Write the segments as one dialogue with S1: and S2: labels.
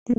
S1: Sí.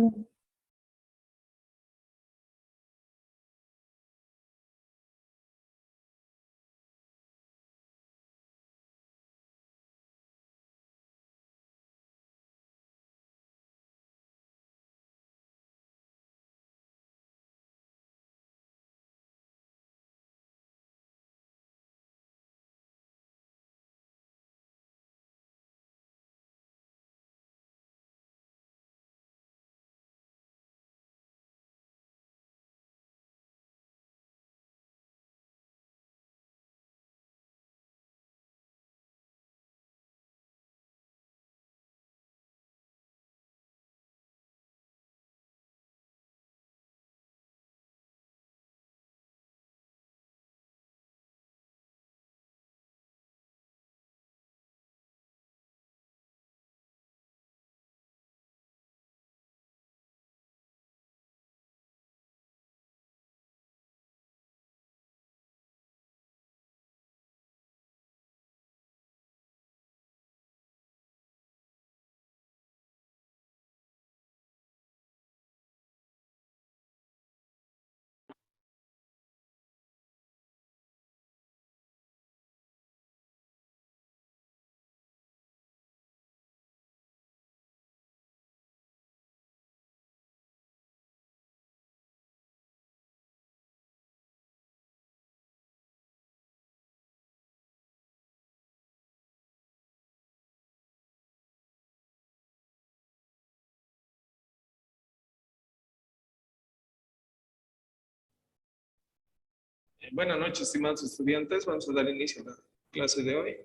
S2: Buenas noches, estimados estudiantes. Vamos a dar inicio a la clase de hoy.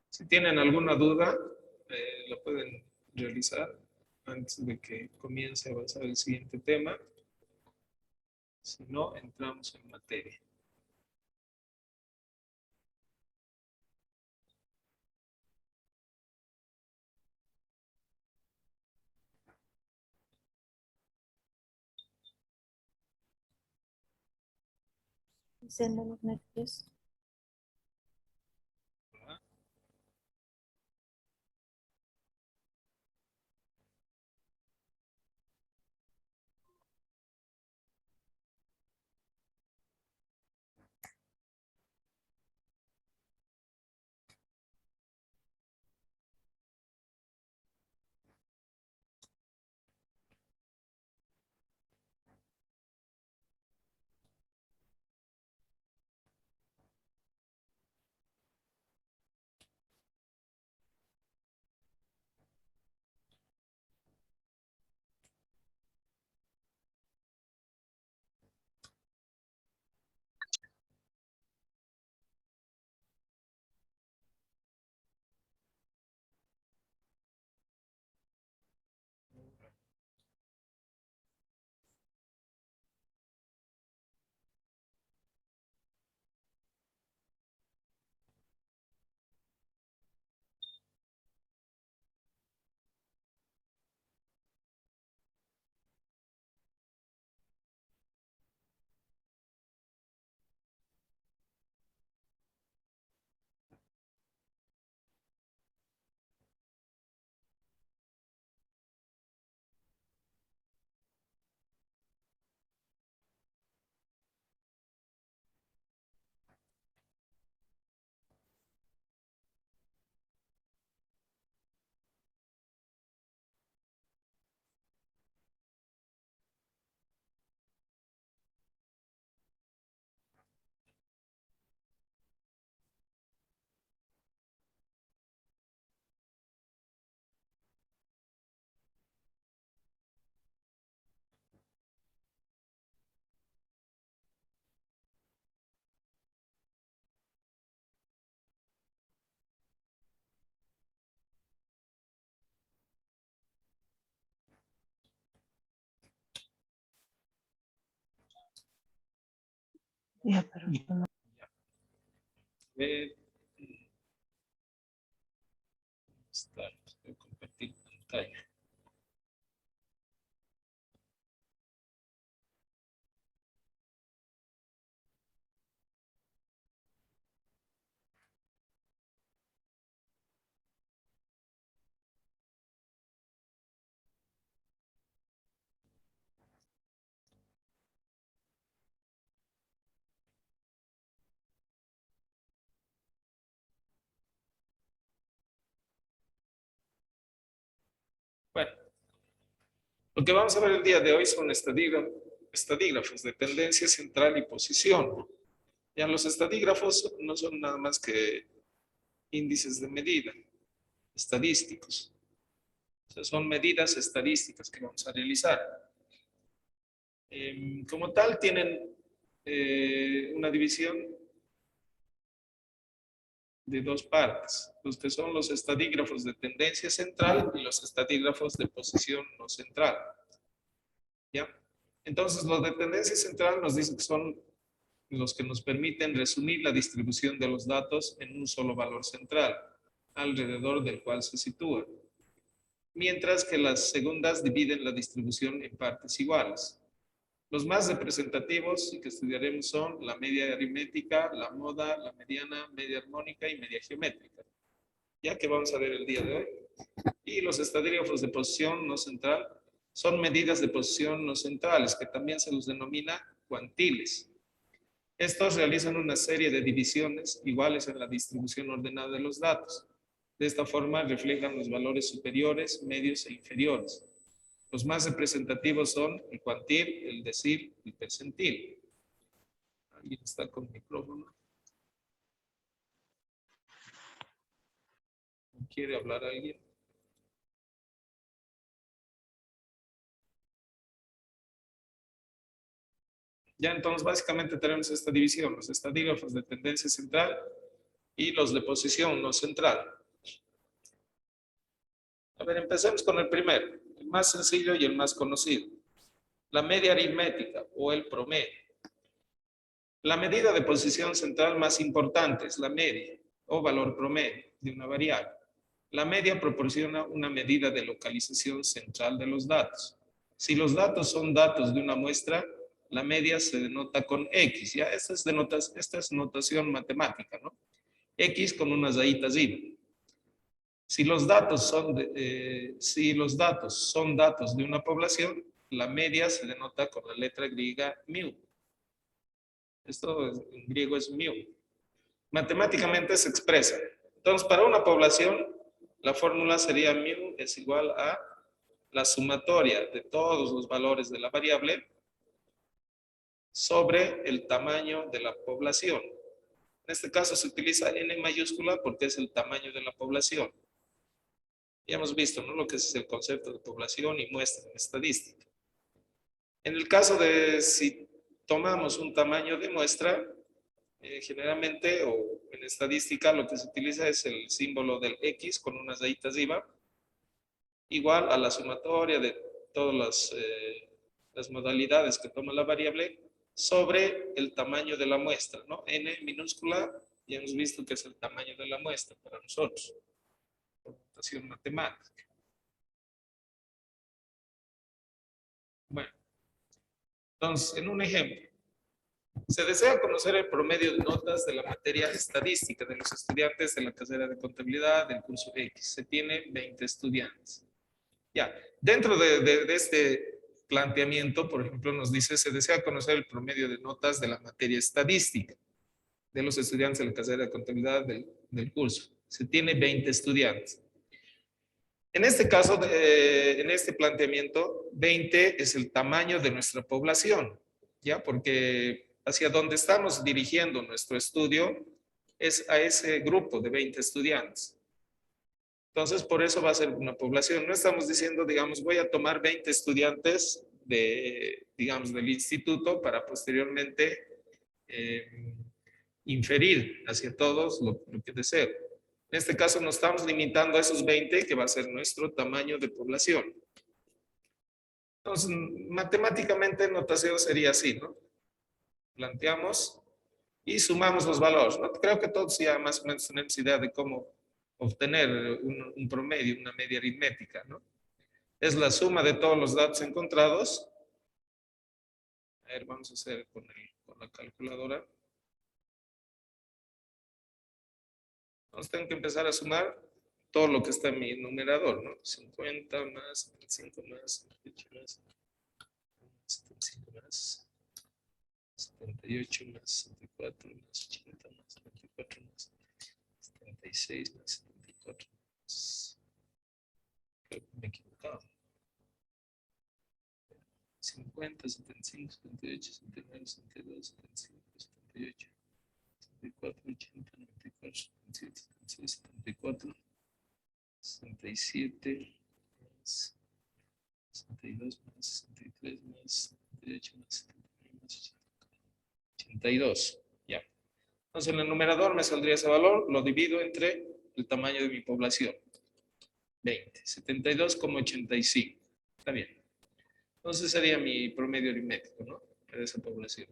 S2: Si tienen alguna duda, la pueden realizar antes de que comience a avanzar el siguiente tema. Si no, entramos en materia.
S1: Diciendo los nervios. Ya, pero no.
S2: Ver. Está, voy a compartir pantalla. Bueno, lo que vamos a ver el día de hoy son estadígrafos de tendencia central y posición. Ya los estadígrafos no son nada más que índices de medida, estadísticos. O sea, son medidas estadísticas que vamos a realizar. Como tal, tienen una división de dos partes, los que son los estadígrafos de tendencia central y los estadígrafos de posición no central. ¿Ya? Entonces, los de tendencia central nos dicen que son los que nos permiten resumir la distribución de los datos en un solo valor central, alrededor del cual se sitúan. Mientras que las segundas dividen la distribución en partes iguales. Los más representativos y que estudiaremos son la media aritmética, la moda, la mediana, media armónica y media geométrica, ya que vamos a ver el día de hoy. Y los estadígrafos de posición no central son medidas de posición no centrales, que también se los denomina cuantiles. Estos realizan una serie de divisiones iguales en la distribución ordenada de los datos. De esta forma reflejan los valores superiores, medios e inferiores. Los más representativos son el cuantil, el decil y el percentil. ¿Alguien está con micrófono? ¿Quiere hablar alguien? Ya, entonces básicamente tenemos esta división, los estadígrafos de tendencia central y los de posición no central. A ver, empecemos con el primero, el más sencillo y el más conocido. La media aritmética o el promedio. La medida de posición central más importante es la media o valor promedio de una variable. La media proporciona una medida de localización central de los datos. Si los datos son datos de una muestra, la media se denota con X. Ya, esta es notación matemática, ¿no? X con unas rayitas y. Si los datos son datos de una población, la media se denota con la letra griega mu. Esto en griego es mu. Matemáticamente se expresa. Entonces, para una población, la fórmula sería mu es igual a la sumatoria de todos los valores de la variable sobre el tamaño de la población. En este caso se utiliza n mayúscula porque es el tamaño de la población. Ya hemos visto, ¿no?, lo que es el concepto de población y muestra en estadística. En el caso de si tomamos un tamaño de muestra, generalmente o en estadística lo que se utiliza es el símbolo del X con unas rayitas arriba, igual a la sumatoria de todas las modalidades que toma la variable sobre el tamaño de la muestra, ¿no? N minúscula, ya hemos visto que es el tamaño de la muestra para nosotros, por notación matemática. Bueno, entonces, en un ejemplo, se desea conocer el promedio de notas de la materia estadística de los estudiantes de la carrera de contabilidad del curso X. Se tiene 20 estudiantes. Ya, dentro de este planteamiento, por ejemplo, nos dice, se desea conocer el promedio de notas de la materia estadística de los estudiantes de la carrera de contabilidad del curso. Se tiene 20 estudiantes. En este caso, en este planteamiento, 20 es el tamaño de nuestra población, ¿ya? Porque hacia donde estamos dirigiendo nuestro estudio es a ese grupo de 20 estudiantes. Entonces, por eso va a ser una población. No estamos diciendo, digamos, voy a tomar 20 estudiantes digamos, del instituto para posteriormente inferir hacia todos lo que deseo. En este caso nos estamos limitando a esos 20, que va a ser nuestro tamaño de población. Entonces, matemáticamente notación sería así, ¿no? Planteamos y sumamos los valores, ¿no? Creo que todos ya más o menos tenemos idea de cómo obtener un promedio, una media aritmética, ¿no? Es la suma de todos los datos encontrados. A ver, vamos a hacer con la calculadora. Entonces tengo que empezar a sumar todo lo que está en mi numerador, ¿no? 50 más 75 más 78 más 75 más 78 más 64 más 80 más 24 más 76 más 74 más... Creo que me he equivocado. 50, 75, 78, 79, 72, 75, 78, 74, 80, 94, 77, 76, 74, 67, más 62, más 63, más 78, más 79, más 82. Ya. Entonces en el numerador me saldría ese valor, lo divido entre el tamaño de mi población. 20, 72,85. Está bien. Entonces sería mi promedio aritmético, ¿no? De esa población.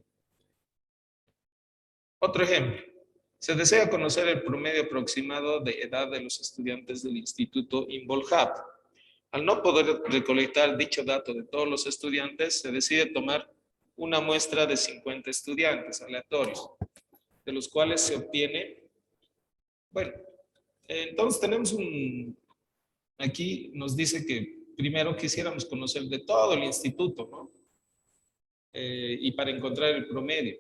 S2: Otro ejemplo. Se desea conocer el promedio aproximado de edad de los estudiantes del Instituto Involhab. Al no poder recolectar dicho dato de todos los estudiantes, se decide tomar una muestra de 50 estudiantes aleatorios, de los cuales se obtiene, bueno, entonces tenemos aquí nos dice que primero quisiéramos conocer de todo el instituto, ¿no? Y para encontrar el promedio.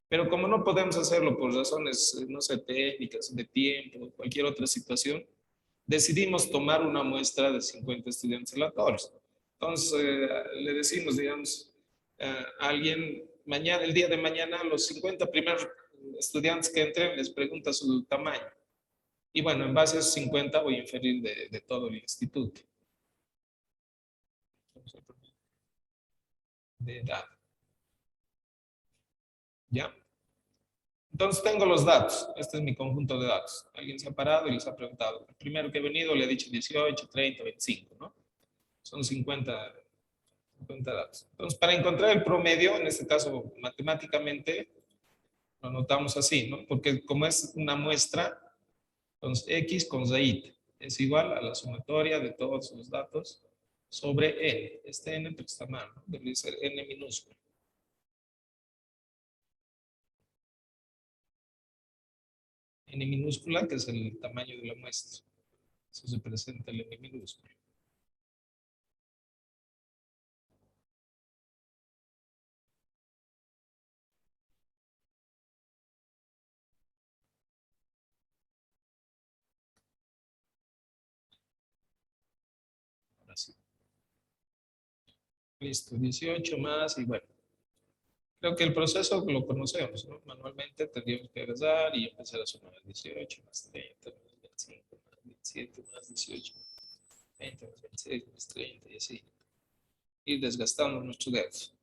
S2: Pero como no podemos hacerlo por razones, no sé, técnicas, de tiempo, cualquier otra situación, decidimos tomar una muestra de 50 estudiantes aleatorios. Entonces, le decimos, digamos, a alguien, mañana, el día de mañana, los 50 primeros estudiantes que entren, les pregunta su tamaño. Y bueno, en base a esos 50 voy a inferir de todo el instituto. De edad. ¿Ya? Entonces tengo los datos. Este es mi conjunto de datos. Alguien se ha parado y les ha preguntado. El primero que ha venido le he dicho 18, 30, 25, ¿no? Son 50 datos. Entonces, para encontrar el promedio, en este caso matemáticamente, lo notamos así, ¿no? Porque como es una muestra, entonces X con Z es igual a la sumatoria de todos los datos sobre N. Este N pues, está mal, ¿no? Debe ser N minúsculo. N minúscula, que es el tamaño de la muestra. Eso se presenta el N minúsculo. Ahora sí. Listo, 18 más y bueno. Creo que el proceso lo conocemos, ¿no? Manualmente tendríamos que agregar y empezar a sumar 18 más 30 más 25 más 27 más 18 más 20 más 26 más 30 y así. Ir desgastando nuestros dedos.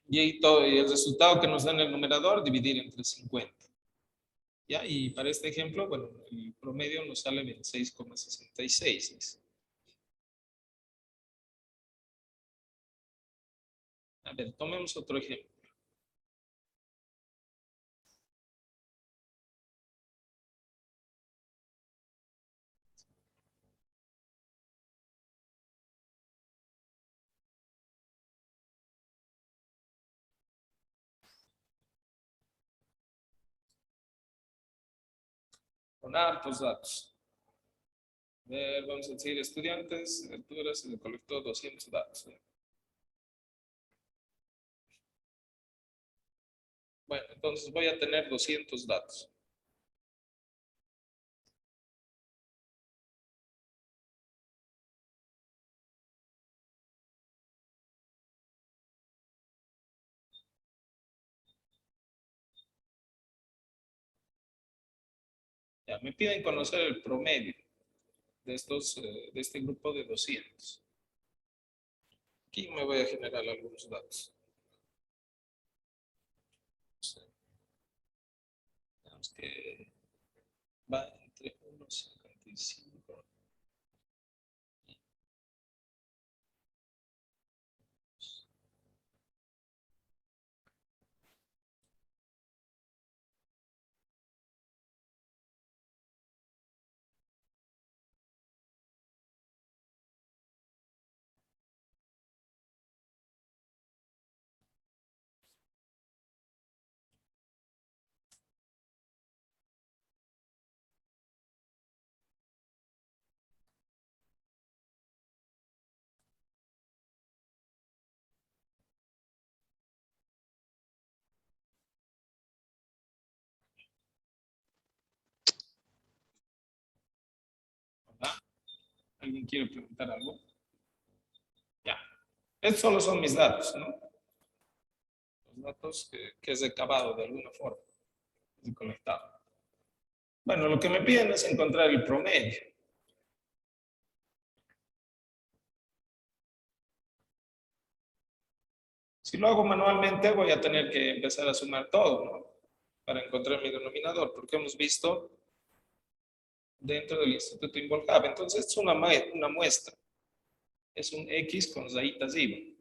S2: Y el resultado que nos da en el numerador, dividir entre 50. ¿Ya? Y para este ejemplo, bueno, el promedio nos sale 26,66. A ver, tomemos otro ejemplo. Con hartos datos. A ver, vamos a decir estudiantes, altura, se le colectó 200 datos. Bueno, entonces voy a tener 200 datos. Ya, me piden conocer el promedio de de este grupo de 200. Aquí me voy a generar algunos datos. Digamos que va entre 1,55 y ¿Alguien quiere preguntar algo? Ya. Estos solo son mis datos, ¿no? Los datos que es recabado de alguna forma y conectado. Bueno, lo que me piden es encontrar el promedio. Si lo hago manualmente, voy a tener que empezar a sumar todo, ¿no? Para encontrar mi denominador, porque hemos visto dentro del Instituto Involhub. Entonces, es una muestra. Es un X con rayitas IVA.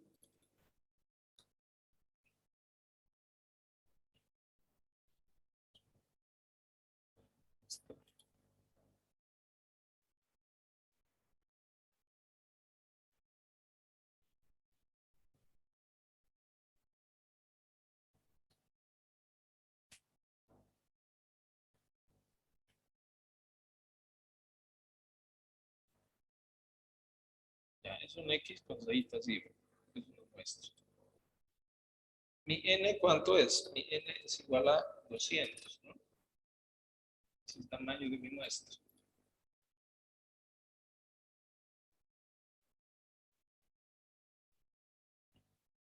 S2: Ya, es un X con rayitas IVA. Es una muestra. Mi N, ¿cuánto es? Mi N es igual a 200, ¿no? Es el tamaño de mi muestra.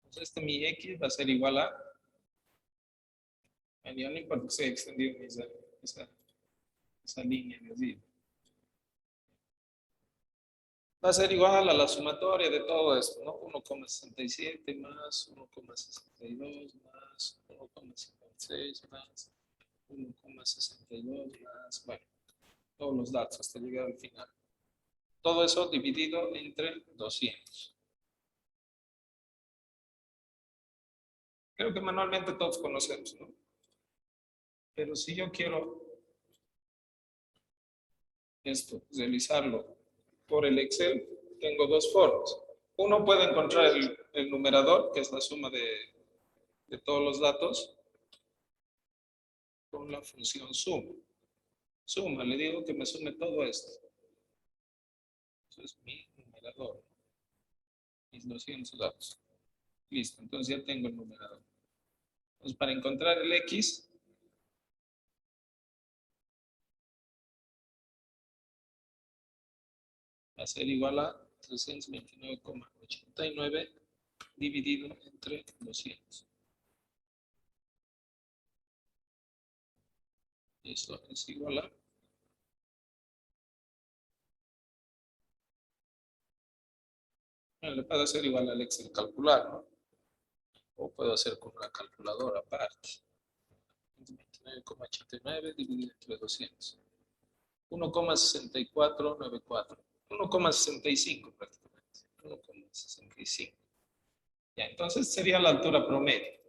S2: Entonces, mi X va a ser igual a... Ya no importa que se haya extendido esa línea de arriba. Va a ser igual a la sumatoria de todo esto, ¿no? 1,67 más 1,62 más 1,56 más 1,62 más, bueno, todos los datos hasta llegar al final. Todo eso dividido entre 200. Creo que manualmente todos conocemos, ¿no? Pero si yo quiero esto, realizarlo por el Excel, tengo dos formas. Uno puede encontrar el numerador, que es la suma de todos los datos, con la función suma. Suma, le digo que me sume todo esto. Eso es mi numerador. Mis 200 datos. Listo, entonces ya tengo el numerador. Entonces, para encontrar el X, va a ser igual a 329,89 dividido entre 200. Y esto es igual a... Bueno, le puedo hacer igual al Excel calcular, ¿no? O puedo hacer con una calculadora aparte. 29,89 dividido entre 200. 1,6494. 1,65 prácticamente. 1,65. Ya, entonces sería la altura promedio.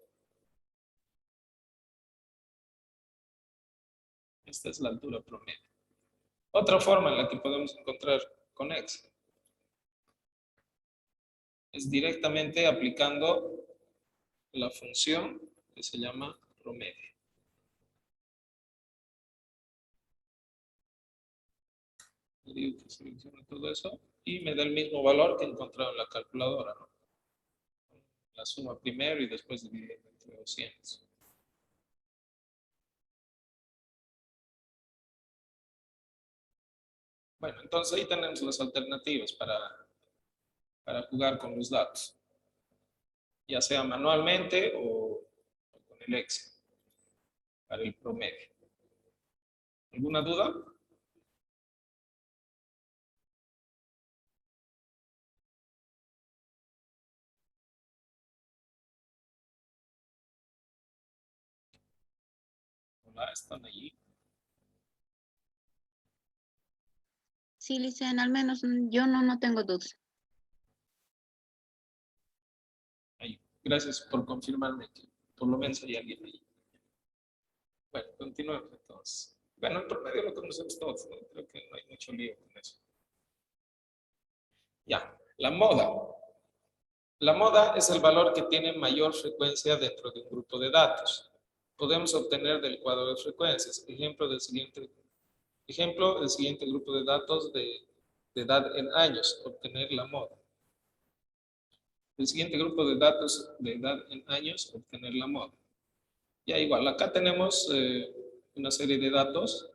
S2: Esta es la altura promedio. Otra forma en la que podemos encontrar con Excel es directamente aplicando la función que se llama promedio. Le digo que seleccione todo eso y me da el mismo valor que he encontrado en la calculadora, ¿no? La suma primero y después dividiendo entre 200. Bueno, entonces ahí tenemos las alternativas para jugar con los datos, ya sea manualmente o con el Excel, para el promedio. ¿Alguna duda? Hola, ¿están allí?
S3: Sí, Licen, al menos yo no tengo dudas.
S2: Ahí. Gracias por confirmarme que por lo menos hay alguien ahí. Bueno, continuemos entonces. Bueno, el promedio lo conocemos todos, ¿no? Creo que no hay mucho lío con eso. Ya, la moda. La moda es el valor que tiene mayor frecuencia dentro de un grupo de datos. Podemos obtener del cuadro de frecuencias. Ejemplo, el siguiente grupo de datos de edad en años, obtener la moda. El siguiente grupo de datos de edad en años, obtener la moda. Ya igual, acá tenemos una serie de datos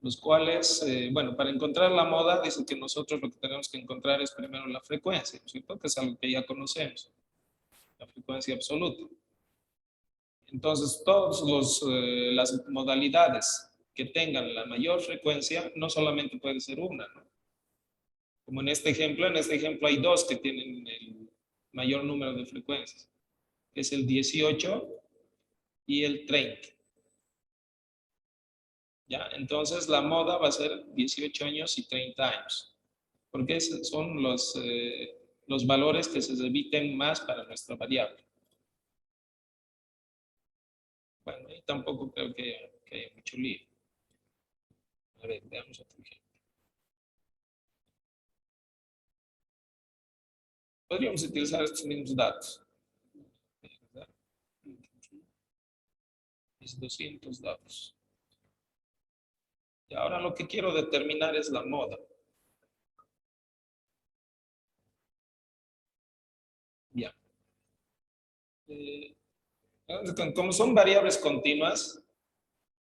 S2: los cuales, bueno, para encontrar la moda, dice que nosotros lo que tenemos que encontrar es primero la frecuencia, ¿no es cierto? Que es algo que ya conocemos, la frecuencia absoluta. Entonces, todas las modalidades que tengan la mayor frecuencia, no solamente puede ser una, ¿no? Como en este ejemplo hay dos que tienen el mayor número de frecuencias, que es el 18 y el 30. ¿Ya? Entonces, la moda va a ser 18 años y 30 años, porque esos son los valores que se repiten más para nuestra variable. Bueno, ahí tampoco creo que haya mucho lío. A ver, veamos otro ejemplo. Podríamos utilizar estos mismos datos. ¿Verdad? Mis 200 datos. Y ahora lo que quiero determinar es la moda. Ya. Como son variables continuas,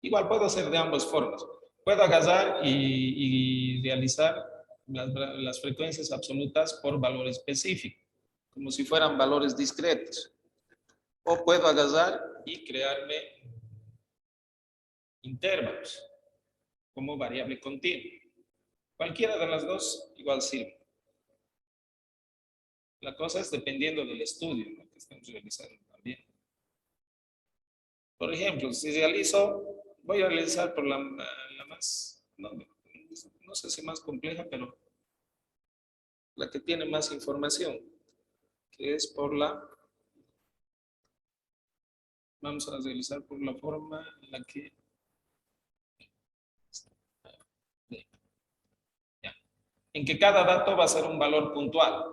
S2: igual puedo hacer de ambas formas. Puedo agarrar y realizar las frecuencias absolutas por valor específico, como si fueran valores discretos. O puedo agarrar y crearme intervalos como variable continua. Cualquiera de las dos igual sirve. La cosa es dependiendo del estudio, ¿no?, que estamos realizando también. Por ejemplo, si voy a realizar por la más, no sé si más compleja, pero la que tiene más información, que es vamos a realizar por la forma en la que, ya, en que cada dato va a ser un valor puntual.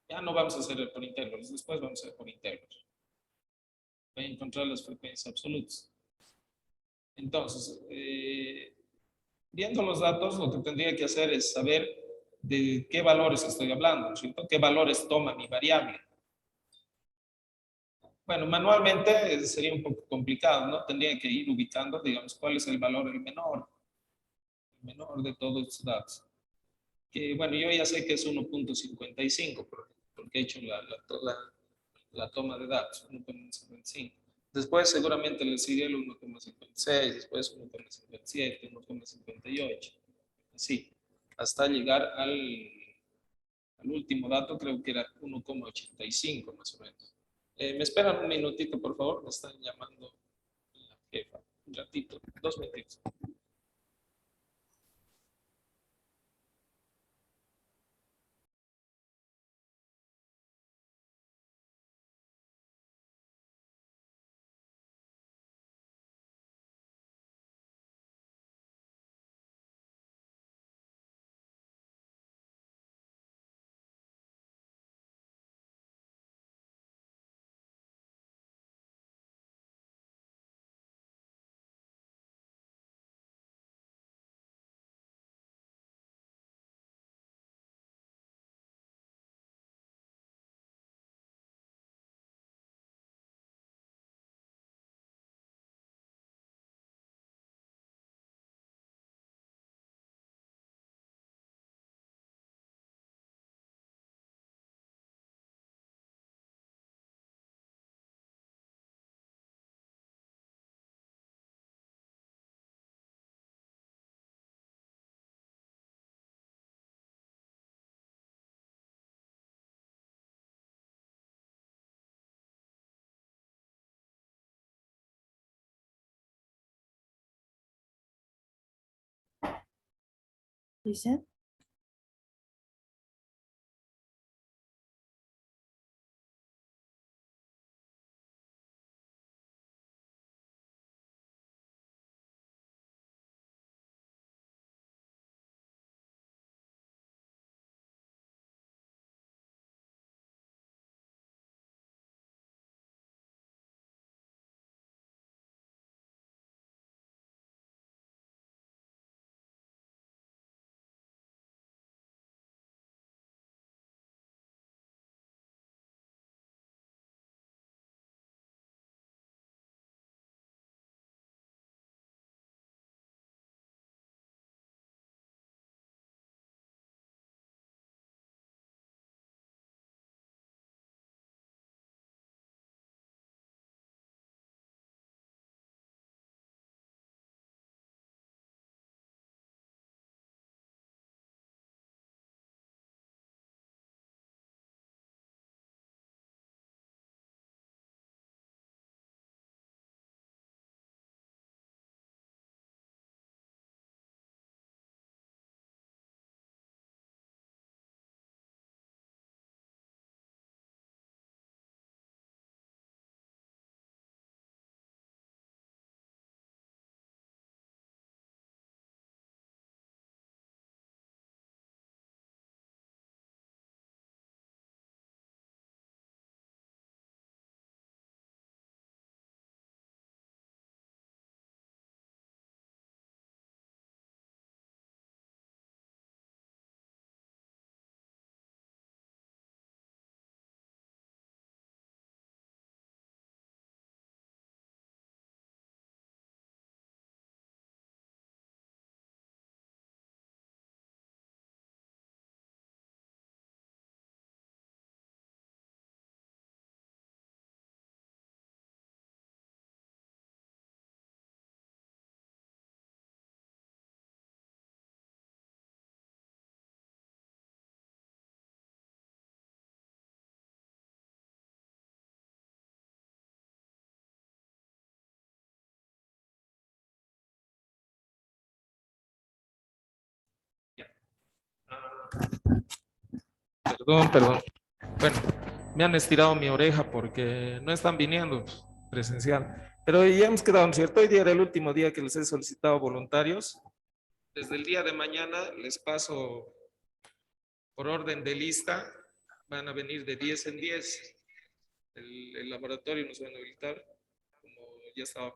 S2: Ya no vamos a hacer por intervalos, después vamos a hacer por intervalos. Voy a encontrar las frecuencias absolutas. Entonces, viendo los datos, lo que tendría que hacer es saber de qué valores estoy hablando, ¿no es cierto? ¿Qué valores toma mi variable? Bueno, manualmente sería un poco complicado, ¿no? Tendría que ir ubicando, digamos, cuál es el valor el menor de todos estos datos. Que, bueno, yo ya sé que es 1.55, porque he hecho la toma de datos, 1.55. Después seguramente le sigue el 1.56, después 1.57, 1.58, así, hasta llegar al último dato, creo que era 1.85 más o menos. ¿Me esperan un minutito, por favor? Me están llamando la jefa. Un ratito, 2 minutitos.
S1: Dice.
S2: Perdón. Bueno, me han estirado mi oreja porque no están viniendo presencial. Pero ya hemos quedado, ¿no es cierto? Hoy día era el último día que les he solicitado voluntarios. Desde el día de mañana les paso por orden de lista. Van a venir de 10 en 10. El laboratorio nos van a habilitar, como ya estaba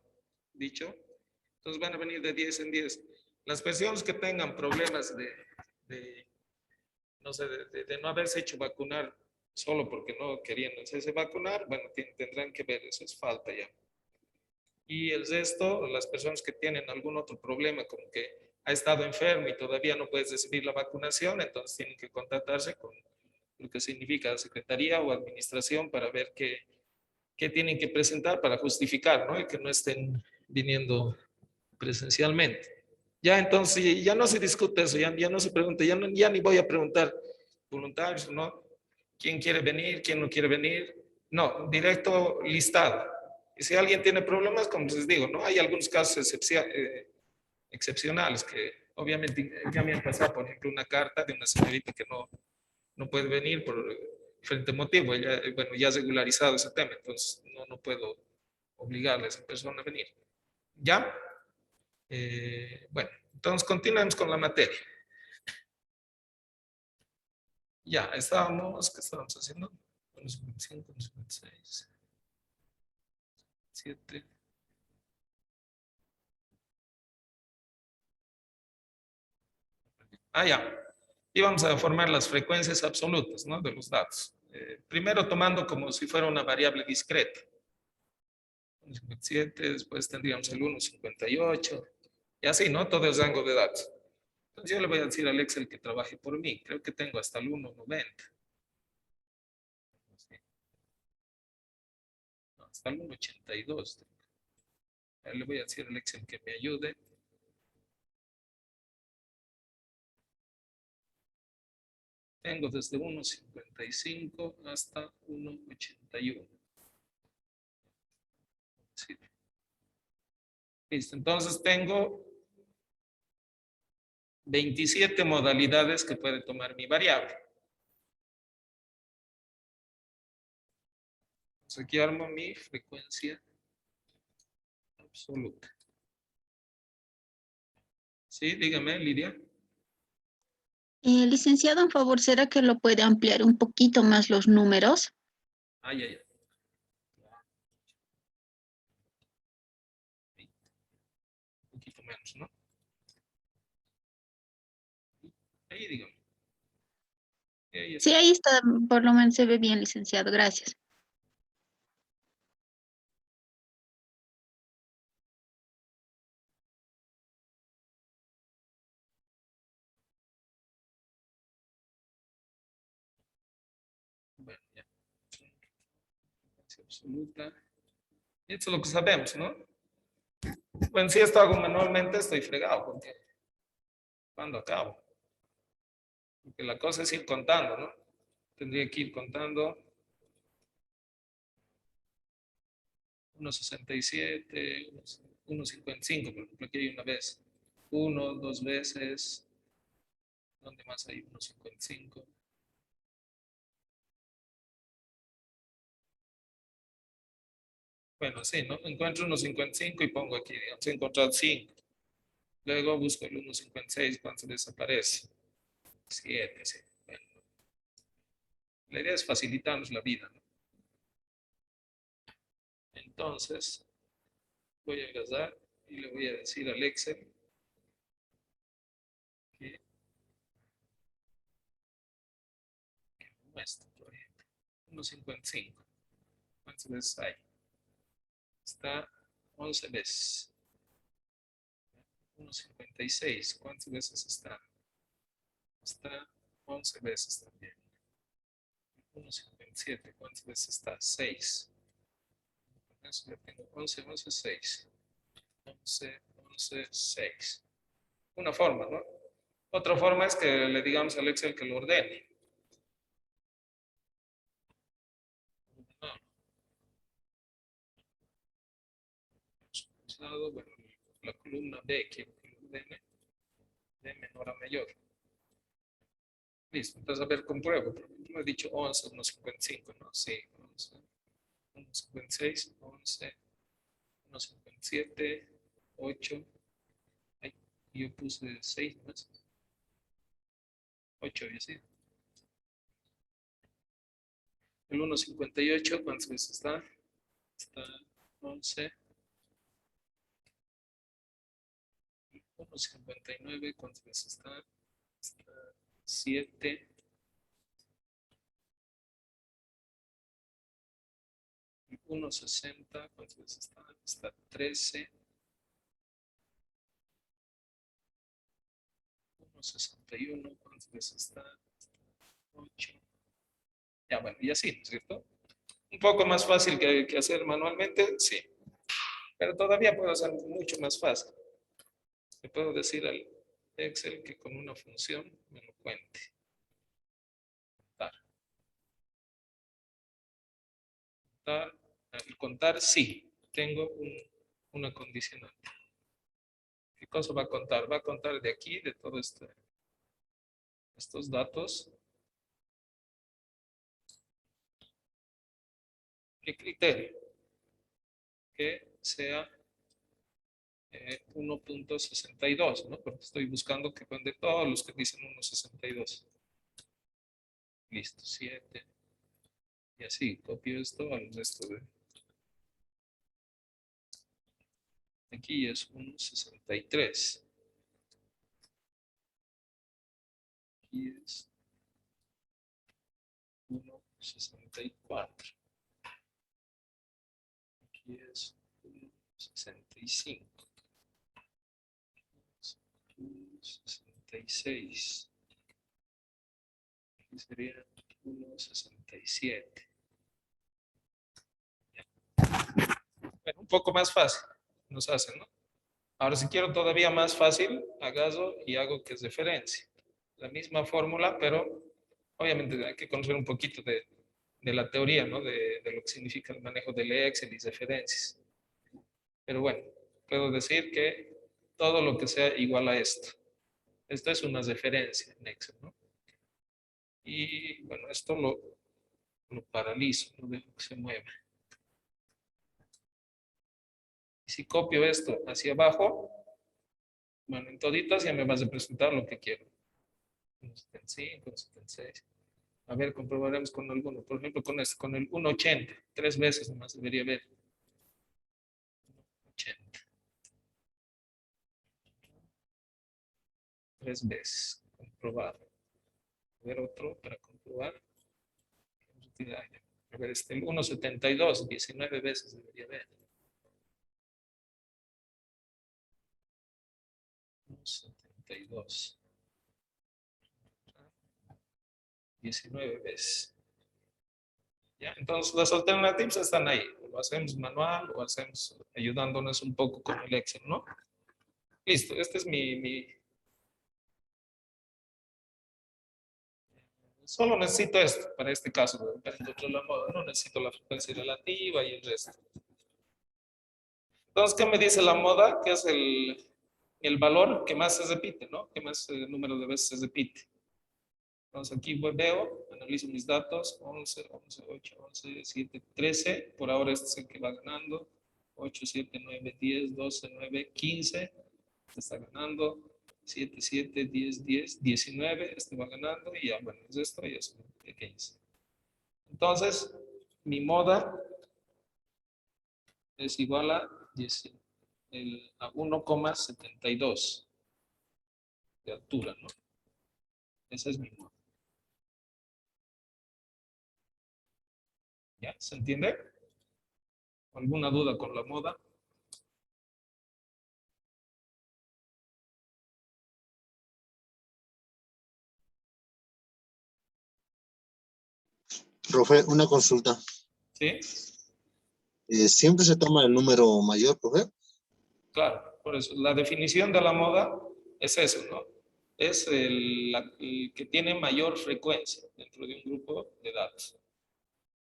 S2: dicho. Entonces van a venir de 10 en 10. Las personas que tengan problemas de no sé, de no haberse hecho vacunar solo porque no querían hacerse vacunar, bueno, tendrán que ver, eso es falta ya. Y el resto, las personas que tienen algún otro problema, como que ha estado enfermo y todavía no puedes recibir la vacunación, entonces tienen que contactarse con lo que significa secretaría o administración para ver qué tienen que presentar para justificar, ¿no? Y que no estén viniendo presencialmente. Ya entonces, ya no se discute eso, ya no se pregunta, ya ni voy a preguntar voluntarios, ¿no? ¿Quién quiere venir? ¿Quién no quiere venir? No, directo listado. Y si alguien tiene problemas, como les digo, ¿no? Hay algunos casos excepcionales que obviamente ya me han pasado, por ejemplo, una carta de una señorita que no puede venir por diferente motivo. Ella, bueno, ya ha regularizado ese tema, entonces no puedo obligarle a esa persona a venir. ¿Ya? Bueno, entonces continuamos con la materia. Ya, estábamos, ¿qué estábamos haciendo? 1.55, 1.56, 7. Ya. Y vamos a formar las frecuencias absolutas, ¿no? De los datos. Primero tomando como si fuera una variable discreta. 1.57, después tendríamos el 1.58, y así, ¿no? Todo el rango de datos. Entonces yo le voy a decir al Excel que trabaje por mí. Creo que tengo hasta el 1.90. No, hasta el 1.82. Le voy a decir al Excel que me ayude. Tengo desde 1.55 hasta 1.81. Sí. Listo, entonces tengo 27 modalidades que puede tomar mi variable. Entonces aquí armo mi frecuencia absoluta. Sí, dígame, Lidia.
S3: Licenciado, en favor, ¿será que lo puede ampliar un poquito más los números?
S2: Ya. Un poquito menos, ¿no? Ahí, dígame. Ahí
S3: Sí,
S2: está.
S3: ahí está, por lo menos se ve bien, licenciado, gracias.
S2: Bueno, ya. Frecuencia absoluta. Esto es lo que sabemos, ¿no? Bueno, si esto hago manualmente, estoy fregado, porque cuando acabo. Porque la cosa es ir contando, ¿no? Tendría que ir contando 1.67, 1.55, por ejemplo, aquí hay una vez. 2 veces. ¿Dónde más hay 1.55? Bueno, sí, ¿no? Encuentro 1.55 y pongo aquí, digamos, he encontrado 5. Luego busco el 1.56 cuando se desaparece. 7, sí. Bueno, la idea es facilitarnos la vida, ¿no? Entonces, voy a agarrar y le voy a decir al Excel que muestre, por ejemplo, 1.55. ¿Cuántas veces hay? Está 11 veces. 1.56. ¿Cuántas veces está? Está 11 veces también. 1.57. ¿Cuántas veces está? 6. Con eso ya tengo 11, 11, 6. 11, 11, 6. Una forma, ¿no? Otra forma es que le digamos al Excel que lo ordene. Bueno, la columna B quiero que lo ordene de menor a mayor. Listo. Entonces, a ver, compruebo. Por ejemplo, he dicho 11, 1.55, ¿no? Sí, 11, 1.56, 11, 1.57, 8. Ay, yo puse 6 más. 8 había sido. El 1.58, ¿cuántas veces está? Está 11. 1.59, ¿cuántas veces está? Está 7. 1.60, ¿cuántas veces está? Está 13. 1.61, ¿cuántas veces está? 8. Ya, bueno, y así, ¿no es cierto? Un poco más fácil que hacer manualmente, sí. Pero todavía puedo hacer mucho más fácil. Le puedo decir al Excel que con una función me lo cuente. Contar, sí. Tengo una condicionante. ¿Qué cosa va a contar? Va a contar de aquí, de todos estos datos. ¿Qué criterio? Que sea 1.62, ¿no? Porque estoy buscando que cuente todos los que dicen 1.62. Listo, 7. Y así, copio esto al resto de... Aquí es 1.63. Aquí es 1.64. Aquí es 1.65. 1.66. Aquí sería 1.67. Bueno, un poco más fácil nos hacen, ¿no? Ahora, si quiero todavía más fácil, agarro y hago que es referencia. La misma fórmula, pero obviamente hay que conocer un poquito de la teoría, ¿no? De lo que significa el manejo del Excel y referencias. Pero bueno, puedo decir que todo lo que sea igual a esto. Esto es una referencia en Excel, ¿no? Y bueno, esto lo paralizo, no dejo que se mueva. Y si copio esto hacia abajo, bueno, en toditas ya me vas a presentar lo que quiero. 1.75, 1.76. A ver, comprobaremos con alguno. Por ejemplo, con este, con el 1.80. 3 veces nomás debería ver. 1.80. 3 veces. Comprobar. A ver otro para comprobar. A ver, este, el 1.72. 19 veces debería ver. 1.72. 19 veces. ¿Ya? Entonces, las alternativas están ahí. Lo hacemos manual o hacemos ayudándonos un poco con el Excel, ¿no? Listo, este es Solo necesito esto para este caso. No necesito la frecuencia relativa y el resto. Entonces, ¿qué me dice la moda? Que es el valor que más se repite, ¿no? Que más número de veces se repite. Entonces, aquí veo, analizo mis datos. 11, 11, 8, 11, 7, 13. Por ahora este es el que va ganando. 8, 7, 9, 10, 12, 9, 15. Este está ganando. 7, 7, 10, 10, 19. Este va ganando. Y ya, bueno, es esto y es 15. Entonces, mi moda es igual a 1,72 de altura, ¿no? Esa es mi moda. ¿Ya? ¿Se entiende? ¿Alguna duda con la moda?
S4: Profe, una consulta.
S2: ¿Sí?
S4: ¿Siempre se toma el número mayor, profe?
S2: Claro, por eso. La definición de la moda es eso, ¿no? Es el que tiene mayor frecuencia dentro de un grupo de datos.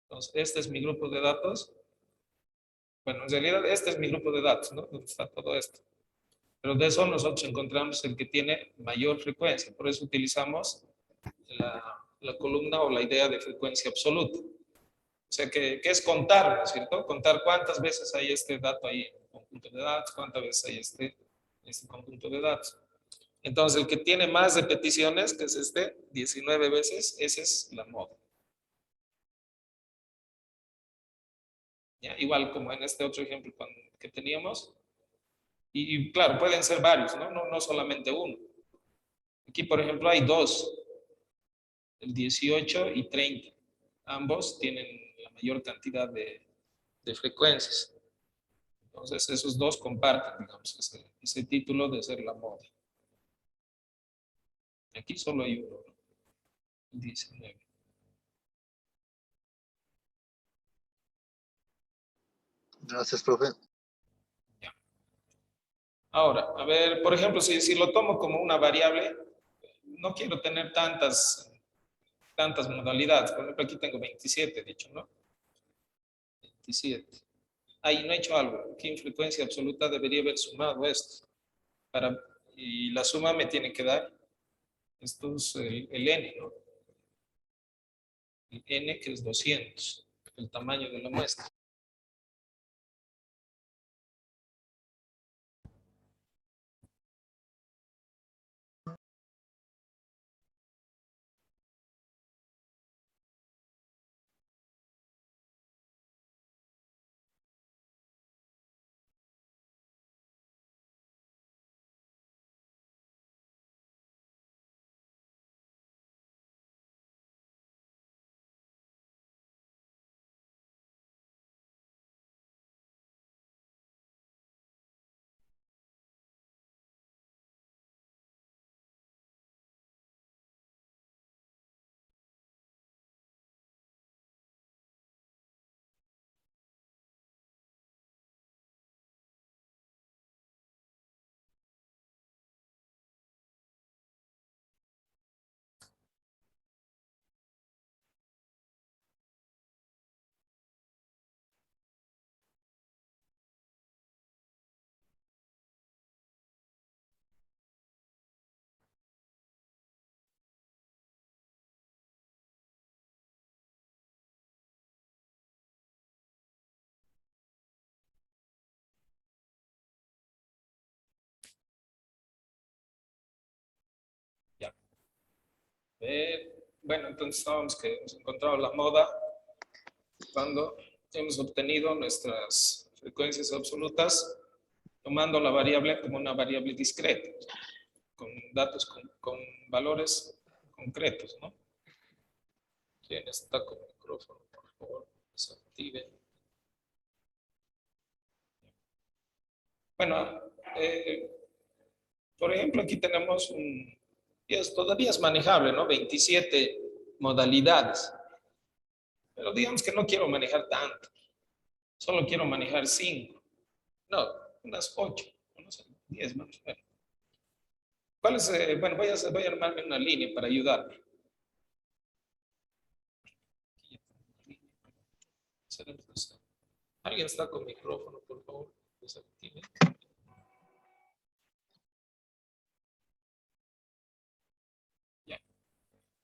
S2: Entonces, este es mi grupo de datos. Bueno, en realidad este es mi grupo de datos, ¿no? Donde está todo esto. Pero de eso nosotros encontramos el que tiene mayor frecuencia. Por eso utilizamos la columna o la idea de frecuencia absoluta. O sea, que es contar, ¿no es cierto? Contar cuántas veces hay este dato ahí en el conjunto de datos, cuántas veces hay este conjunto de datos. Entonces, el que tiene más repeticiones, que es 19 veces, esa es la moda. ¿Ya? Igual como en este otro ejemplo que teníamos. Y claro, pueden ser varios, ¿no? No solamente uno. Aquí, por ejemplo, hay dos, el 18 y 30. Ambos tienen la mayor cantidad de frecuencias. Entonces, esos dos comparten, digamos, ese título de ser la moda. Aquí solo hay uno, ¿no? 19.
S4: Gracias, profe.
S2: Ya. Ahora, a ver, por ejemplo, si lo tomo como una variable, no quiero tener tantas modalidades. Por ejemplo, aquí tengo 27, dicho, ¿no? 27. Ahí no he hecho algo. Aquí en frecuencia absoluta debería haber sumado esto. Y la suma me tiene que dar el n, ¿no? El n, que es 200, el tamaño de la muestra. Ya. Bueno, entonces sabemos que hemos encontrado la moda cuando hemos obtenido nuestras frecuencias absolutas tomando la variable como una variable discreta, con datos con valores concretos, ¿no? ¿Quién está con micrófono? Por favor, desactive. Bueno, por ejemplo, aquí tenemos todavía es manejable, ¿no? 27 modalidades. Pero digamos que no quiero manejar tanto. Solo quiero manejar 5. No, unas 8. No sé, 10 más. Bueno, ¿cuál es? Bueno, voy a armarme una línea para ayudarme. ¿Alguien está con micrófono, por favor? Desactive. Ya.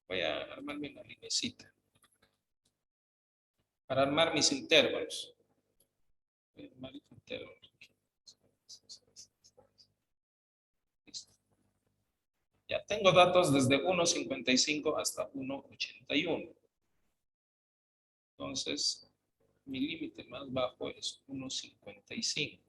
S2: Voy a armarme una linecita para armar mis intervalos. Voy a armar mis intervalos. Listo. Ya tengo datos desde 1.55 hasta 1.81. Entonces, mi límite más bajo es 1.55.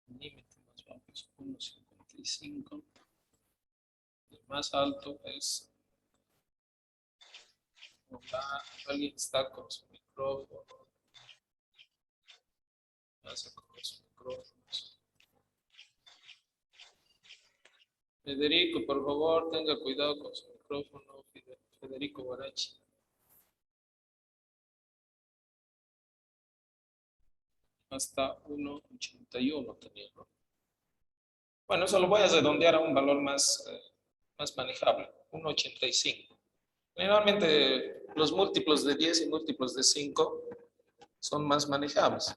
S2: El límite más bajo es 1.55. El más alto es... Hola, alguien está con su micrófono. Pasa con los micrófonos. Federico, por favor, tenga cuidado con su micrófono. Federico Guarachi. Hasta 1.81 tenía, ¿no? Bueno, eso lo voy a redondear a un valor más manejable, 1.85. Generalmente los múltiplos de 10 y múltiplos de 5 son más manejables.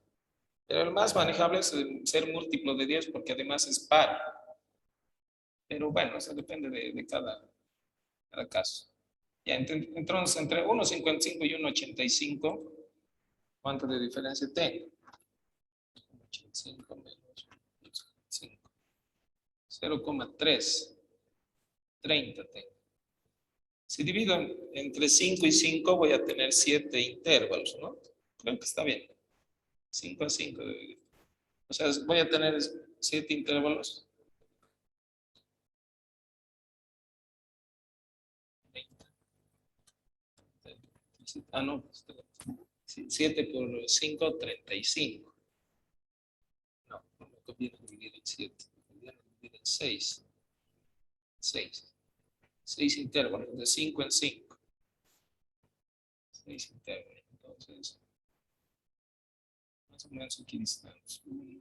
S2: Pero el más manejable es ser múltiplo de 10 porque además es par. Pero bueno, eso depende de cada caso. Ya, entonces, entre 1,55 y 1,85, ¿cuánto de diferencia tengo? 1,85 menos 1,55. 0,3. 30 tengo. Si divido entre 5 y 5, voy a tener 7 intervalos, ¿no? Creo que está bien. 5 a 5. O sea, voy a tener 7 intervalos. 20. Ah, no. 7 por 5, 35. No, no me conviene dividir en 7. Me conviene dividir en 6. 6 intervalos, de 5 en 5. 6 intervalos. Entonces, más o menos aquí estamos. 1,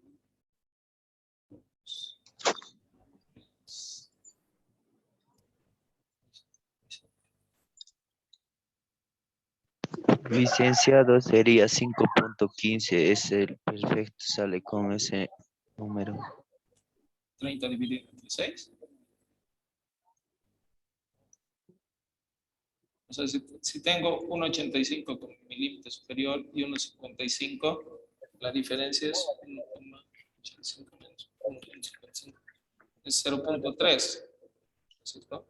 S2: 2, 3.
S5: Licenciado, sería 5.15, es el perfecto, sale con ese número.
S2: 30 dividido entre 6. O sea, si tengo 1,85 como mi límite superior y 1,55, la diferencia es 1,85 menos 1,55. Es 0,3. ¿Cierto?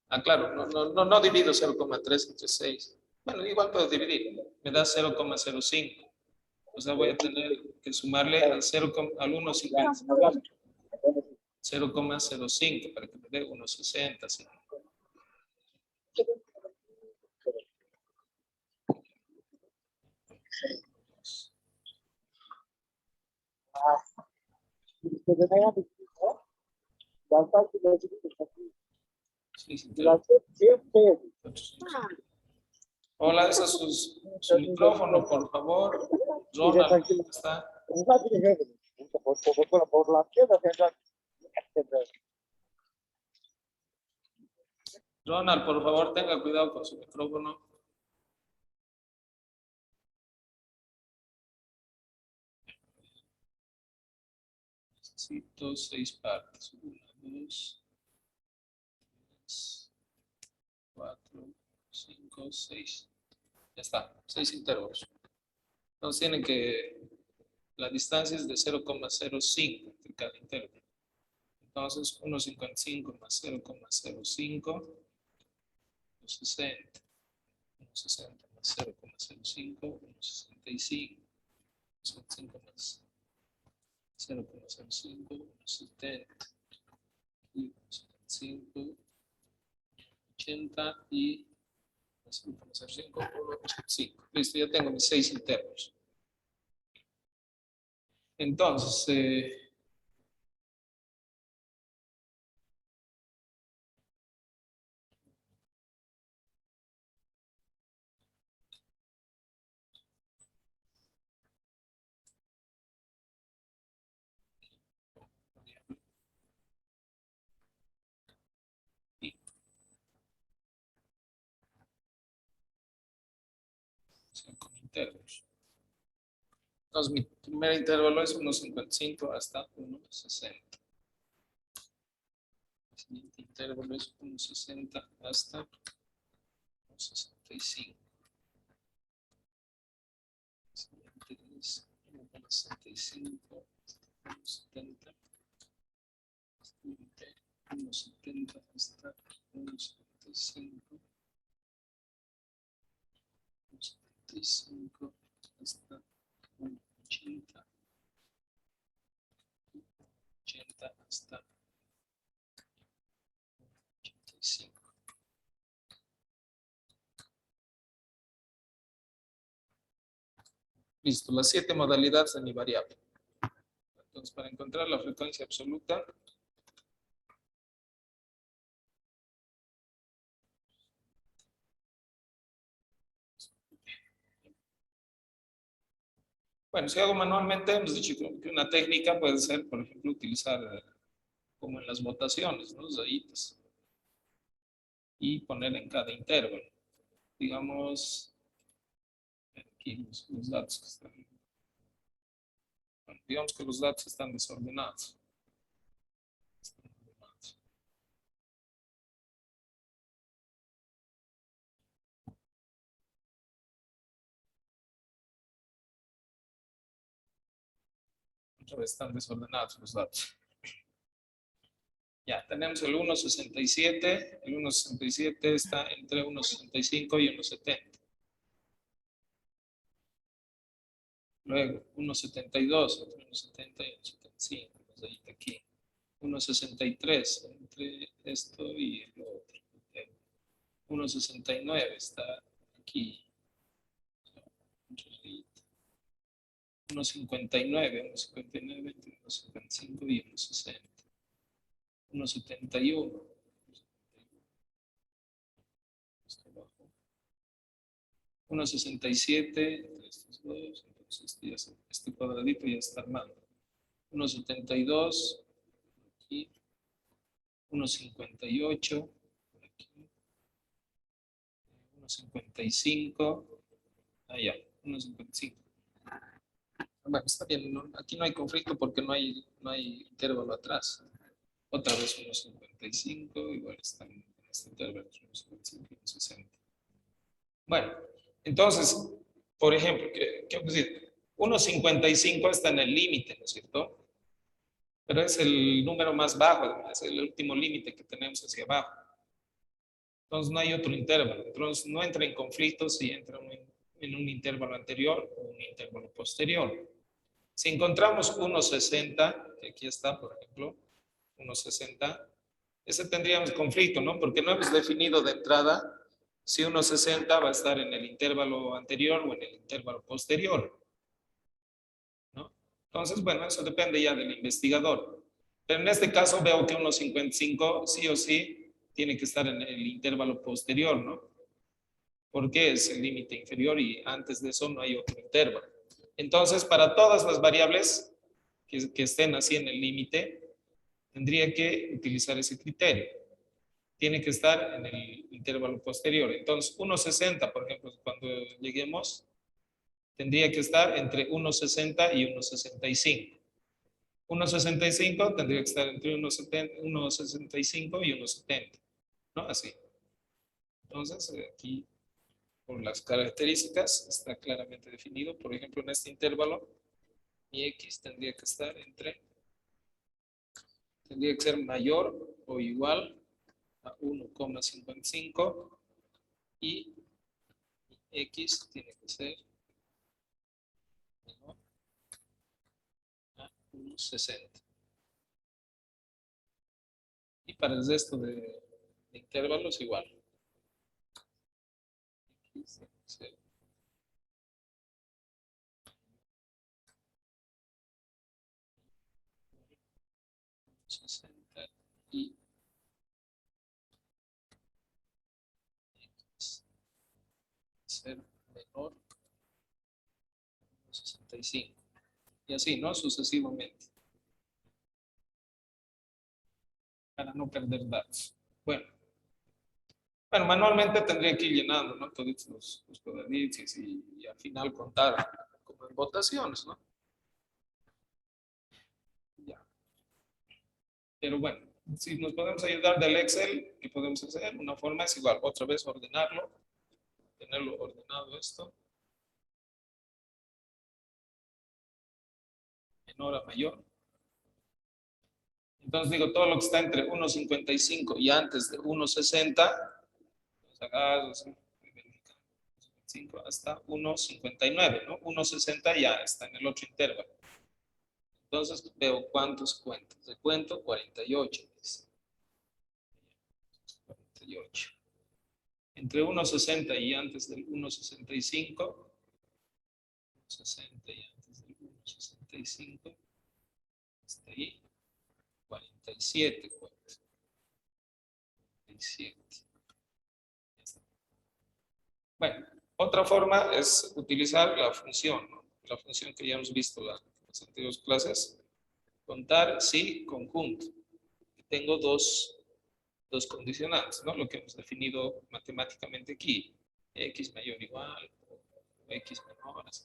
S2: Ah, claro, no divido 0,3 entre 6. Bueno, igual puedo dividir. Me da 0,05. O sea, voy a tener que sumarle al 1,55. 0,05 para que me dé 1,60. ¿Sí? Sí, sí, hola, ese es su micrófono, por favor. Ronald, ¿cómo está? Ronald, por favor, tenga cuidado con su micrófono. Necesito 6 partes. 1, 2, 3, 4, 5, 6. Ya está, 6 intervalos. Entonces tienen que, la distancia es de 0,05 entre cada intervalo. Entonces 1,55 más 0,05, 1,60. 1,60 más 0,05, 1,65. 1,65 más 0,05, 1,70. Y 1,75, 80 y 0,05, 1,85. Listo, ya tengo mis 6 intervalos. Entonces, con intervalos. Entonces, mi primer intervalo es 1,55 hasta 1,60. El siguiente intervalo es 1,60 hasta 1,65. El siguiente es 1,65 hasta 1,70. 1,70 hasta 1,75. 1,75 hasta 1,80. 80 hasta 85. Listo, las 7 modalidades de mi variable. Entonces, para encontrar la frecuencia absoluta, bueno, si hago manualmente, hemos dicho que una técnica puede ser, por ejemplo, utilizar como en las votaciones, ¿no? Los deditos. y poner en cada intervalo. Digamos, aquí los datos que están. Bueno, digamos que los datos están desordenados. Otra vez están desordenados los datos. Ya, tenemos el 1.67. El 1.67 está entre 1.65 y 1.70. Luego, 1.72 entre 1.70 y 1.75. Pues ahí está aquí. 1.63 entre esto y el otro. 1.69 está aquí. 1.59 entre 1.55 y 1.60. 1.71. 1.67 entre estos dos. Entonces este cuadradito ya está armado. 1.72 aquí. 1.58 por aquí. 1.55. Allá, 1.55. Bueno, está bien, ¿no? Aquí no hay conflicto porque no hay intervalo atrás. Otra vez 1.55, igual está en este intervalo 1.55 y 1.60. Bueno, entonces, por ejemplo, ¿qué decir? 1.55 está en el límite, ¿no es cierto? Pero es el número más bajo, es el último límite que tenemos hacia abajo. Entonces no hay otro intervalo. Entonces no entra en conflicto si entra en un intervalo anterior o un intervalo posterior. Si encontramos 1.60, que aquí está, por ejemplo, 1.60, ese tendríamos conflicto, ¿no? Porque no hemos definido de entrada si 1.60 va a estar en el intervalo anterior o en el intervalo posterior, ¿no? Entonces, bueno, eso depende ya del investigador. Pero en este caso veo que 1.55 sí o sí tiene que estar en el intervalo posterior, ¿no? Porque es el límite inferior y antes de eso no hay otro intervalo. Entonces, para todas las variables que estén así en el límite, tendría que utilizar ese criterio. Tiene que estar en el intervalo posterior. Entonces, 1.60, por ejemplo, cuando lleguemos, tendría que estar entre 1.60 y 1.65. 1.65 tendría que estar entre 1.65 y 1.70, ¿no? Así. Entonces, aquí, por las características, está claramente definido. Por ejemplo, en este intervalo, mi X tendría que estar tendría que ser mayor o igual a 1,55 y X tiene que ser menor a 1,60. Y para el resto de intervalos igual. X tiene que ser 60 y X ser menor a 65. Y así, ¿no? Sucesivamente. Para no perder datos. Bueno, manualmente tendría que ir llenando, ¿no? Todos los cuadraditos y al final contar como en votaciones, ¿no? Ya. Pero bueno, si nos podemos ayudar del Excel, ¿qué podemos hacer? Una forma es igual, otra vez ordenarlo, tenerlo ordenado esto. Menor a mayor. Entonces digo, todo lo que está entre 1.55 y antes de 1.60, hasta 1.59, ¿no? 1.60 ya está en el otro intervalo. Entonces veo cuántos cuentos. De cuento 48. Dice. 48. Entre 1.60 y antes del 1.65. 60 y antes del 1.65. Hasta ahí. 47 cuentos. 47. Bueno, otra forma es utilizar la función, ¿no? La función que ya hemos visto en las anteriores clases. Contar si conjunto. Tengo dos dos condicionantes, ¿no? Lo que hemos definido matemáticamente aquí, x mayor o igual, o x menor. Así.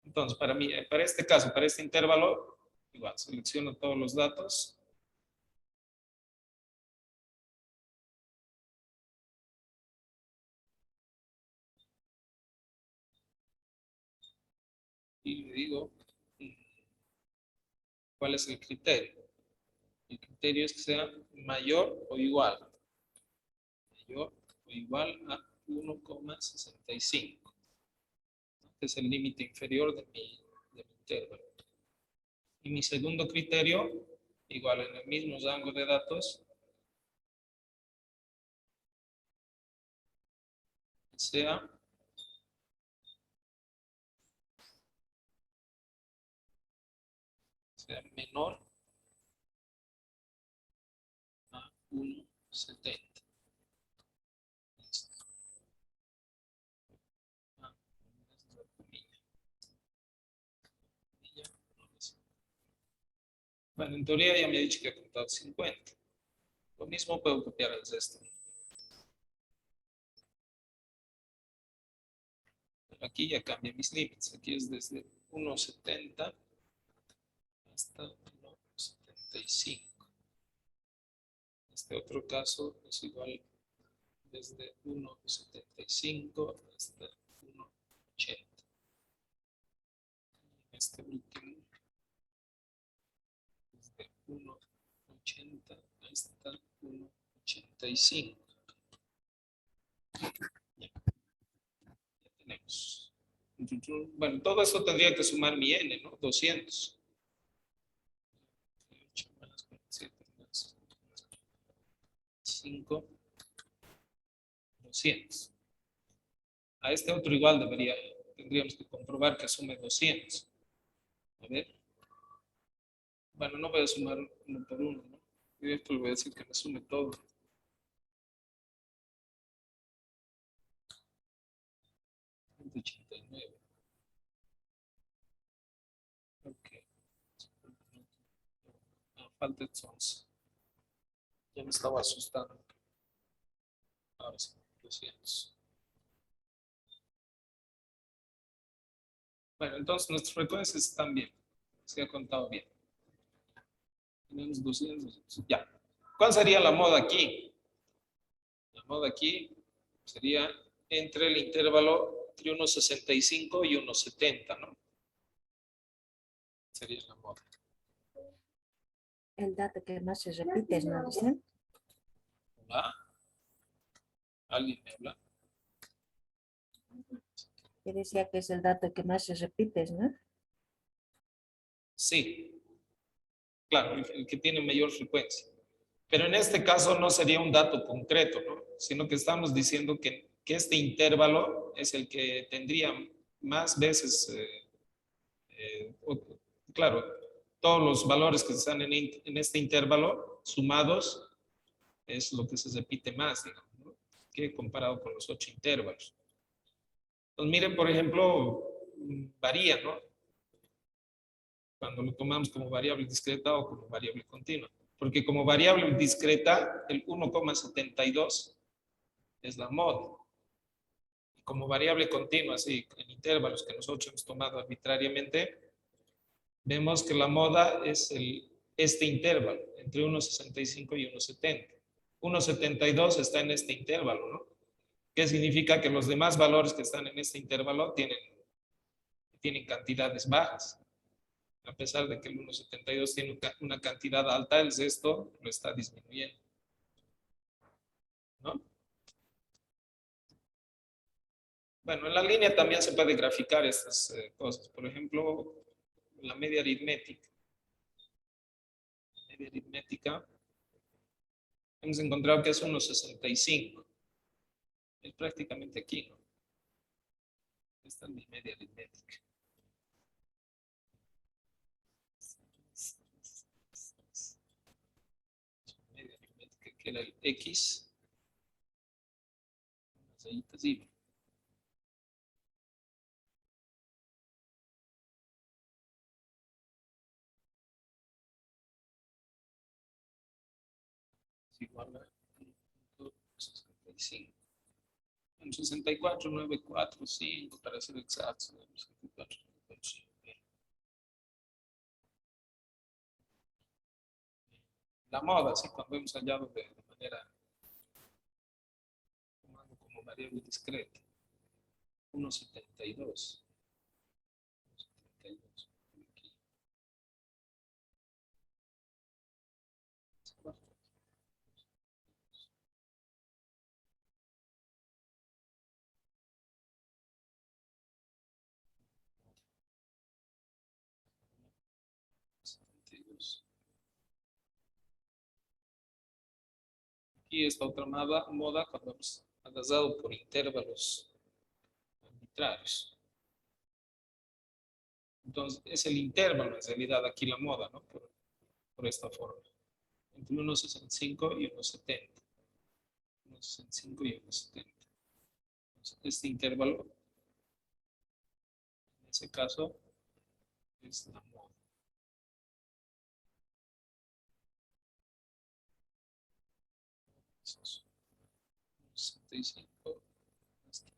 S2: Entonces, para este caso, para este intervalo, igual, selecciono todos los datos. Y le digo, ¿cuál es el criterio? El criterio es que sea mayor o igual. Mayor o igual a 1,65. Este es el límite inferior de mi intervalo. Y mi segundo criterio, igual en el mismo rango de datos, sea menor a 1,70. Bueno, en teoría ya me ha dicho que ha contado 50. Lo mismo puedo copiar el resto. Pero aquí ya cambia mis límites. Aquí es desde 1,70 hasta 1,75. Este otro caso es igual desde 1,75 hasta 1,80. Este último desde 1,80 hasta 1,85. Ya tenemos. Bueno, todo esto tendría que sumar mi n, ¿no? 200. 8 más 47 más 5, 200. A este otro igual tendríamos que comprobar que sume 200. A ver. Bueno, no voy a sumar uno por uno, ¿no? Y esto le voy a decir que me sume todo. $189. Ok. Falta 11. Ya me estaba asustando. Ahora sí, 200. Bueno, entonces nuestras frecuencias están bien. Se ha contado bien. Tenemos 200. Ya. ¿Cuál sería la moda aquí? La moda aquí sería entre el intervalo entre 1,65 y 1,70, ¿no? Sería la moda.
S1: El dato que más se repite, ¿no dicen?
S2: ¿Va? ¿Alguien me habla?
S1: Yo decía que es el dato que más se repite, ¿no?
S2: Sí. Claro, el que tiene mayor frecuencia. Pero en este caso no sería un dato concreto, ¿no? Sino que estamos diciendo que este intervalo es el que tendría más veces, claro, todos los valores que están en este intervalo sumados es lo que se repite más, digamos, ¿no? Que comparado con los 8 intervalos. Entonces miren, por ejemplo, varía, ¿no? Cuando lo tomamos como variable discreta o como variable continua. Porque como variable discreta, el 1,72 es la moda. Y como variable continua, así, en intervalos que nosotros hemos tomado arbitrariamente, vemos que la moda es este intervalo, entre 1,65 y 1,70. 1,72 está en este intervalo, ¿no? ¿Qué significa? Que los demás valores que están en este intervalo tienen cantidades bajas. A pesar de que el 1,72 tiene una cantidad alta, el resto lo está disminuyendo, ¿no? Bueno, en la línea también se puede graficar estas cosas. Por ejemplo, la media aritmética. Media aritmética. Hemos encontrado que es 1,65. Es prácticamente aquí, ¿no? Esta es mi media aritmética. Media aritmética, que era el X. Unas rayitas y igual a 1.65. En 64,945 para ser exactos. 64,945. La moda, sí, cuando hemos hallado de manera tomando como variable discreta. 1.72. 1.72. Aquí. Aquí esta otra moda cuando hemos agasado por intervalos arbitrarios. Entonces, es el intervalo en realidad aquí la moda, ¿no? Por esta forma. Entre 1.65 y 1.70. 1.65 y 1.70. Entonces, este intervalo, en ese caso, es la moda. Entonces, 1.65 hasta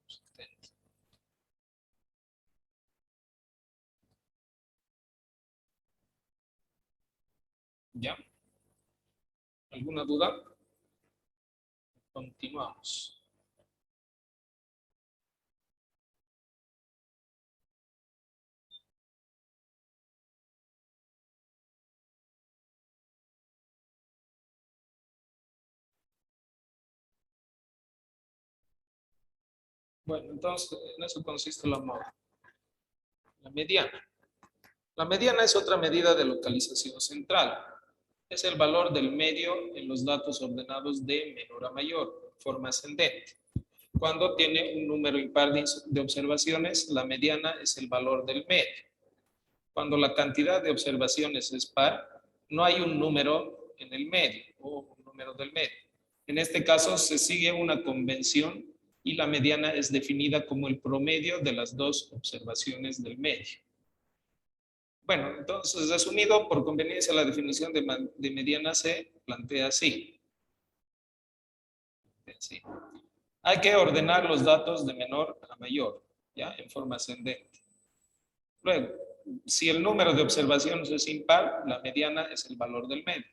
S2: 1.70. ¿Ya? ¿Alguna duda? Continuamos. Bueno, entonces en eso consiste la moda. La mediana. La mediana es otra medida de localización central. Es el valor del medio en los datos ordenados de menor a mayor, forma ascendente. Cuando tiene un número impar de observaciones, la mediana es el valor del medio. Cuando la cantidad de observaciones es par, no hay un número en el medio o un número del medio. En este caso se sigue una convención y la mediana es definida como el promedio de las dos observaciones del medio. Bueno, entonces, resumido, por conveniencia, la definición de mediana se plantea así. Sí. Hay que ordenar los datos de menor a mayor, ¿ya? En forma ascendente. Luego, si el número de observaciones es impar, la mediana es el valor del medio.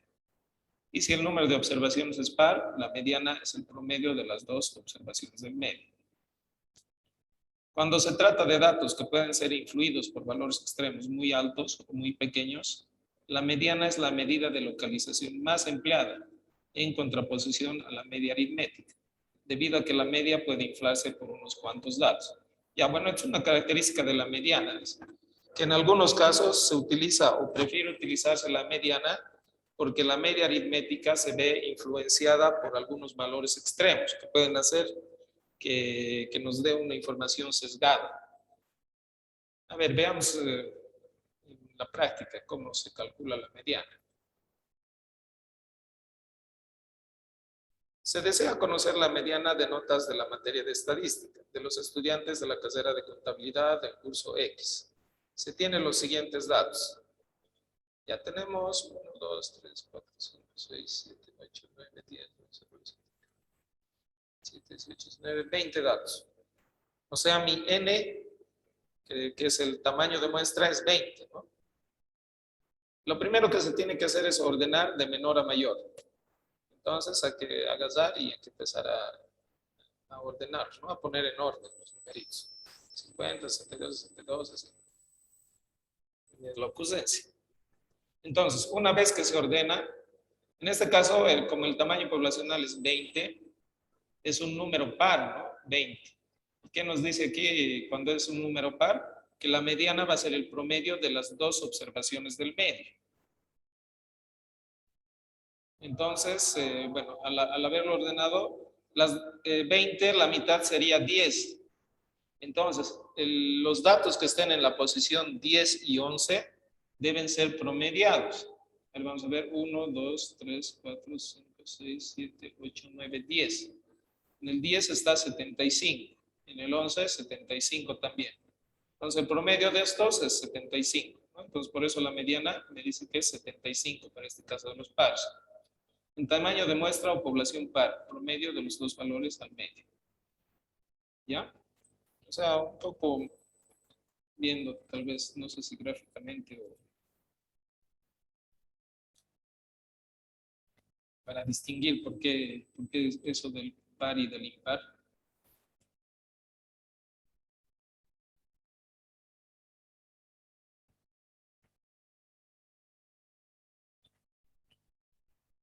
S2: Y si el número de observaciones es par, la mediana es el promedio de las dos observaciones del medio. Cuando se trata de datos que pueden ser influidos por valores extremos muy altos o muy pequeños, la mediana es la medida de localización más empleada en contraposición a la media aritmética, debido a que la media puede inflarse por unos cuantos datos. Ya, bueno, es una característica de la mediana, que en algunos casos se utiliza o prefiere utilizarse la mediana porque la media aritmética se ve influenciada por algunos valores extremos que pueden hacer que nos dé una información sesgada. A ver, veamos en la práctica cómo se calcula la mediana. Se desea conocer la mediana de notas de la materia de estadística de los estudiantes de la carrera de contabilidad del curso X. Se tienen los siguientes datos. Ya tenemos 1, 2, 3, 4, 5, 6, 7, 8, 9, 10, 11, 12, 7, 18, 19, 20 datos. O sea, mi N, que es el tamaño de muestra, es 20, ¿no? Lo primero que se tiene que hacer es ordenar de menor a mayor. Entonces hay que agasar y hay que empezar a ordenar, ¿no? A poner en orden los numeritos. 50, 62, 62, así. Es la ocurrencia. Entonces, una vez que se ordena, en este caso, como el tamaño poblacional es 20, es un número par, ¿no? 20. ¿Qué nos dice aquí cuando es un número par? Que la mediana va a ser el promedio de las dos observaciones del medio. Entonces, bueno, al haberlo ordenado, las 20, la mitad sería 10. Entonces, los datos que estén en la posición 10 y 11 deben ser promediados. A ver, vamos a ver, 1, 2, 3, 4, 5, 6, 7, 8, 9, 10. En el 10 está 75. En el 11, 75 también. Entonces, el promedio de estos es 75. ¿no? Entonces, por eso la mediana me dice que es 75 para este caso de los pares. En tamaño de muestra o población par, promedio de los dos valores al medio. ¿Ya? O sea, un poco viendo, tal vez, no sé si gráficamente o para distinguir por qué es eso del par y del impar.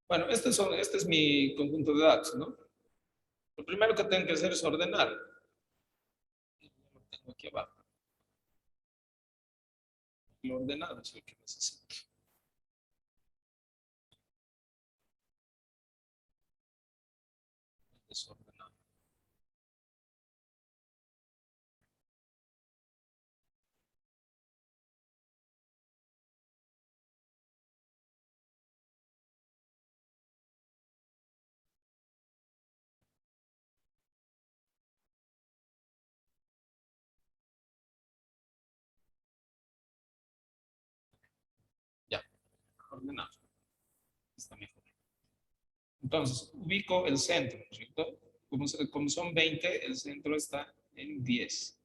S2: Bueno, este es mi conjunto de datos, ¿no? Lo primero que tengo que hacer es ordenar. Lo tengo aquí abajo. Lo ordenado es el que necesito. Desordenado. Ya, ordenado. Está mejor. Entonces, ubico el centro, ¿no es cierto? Como son 20, el centro está en 10.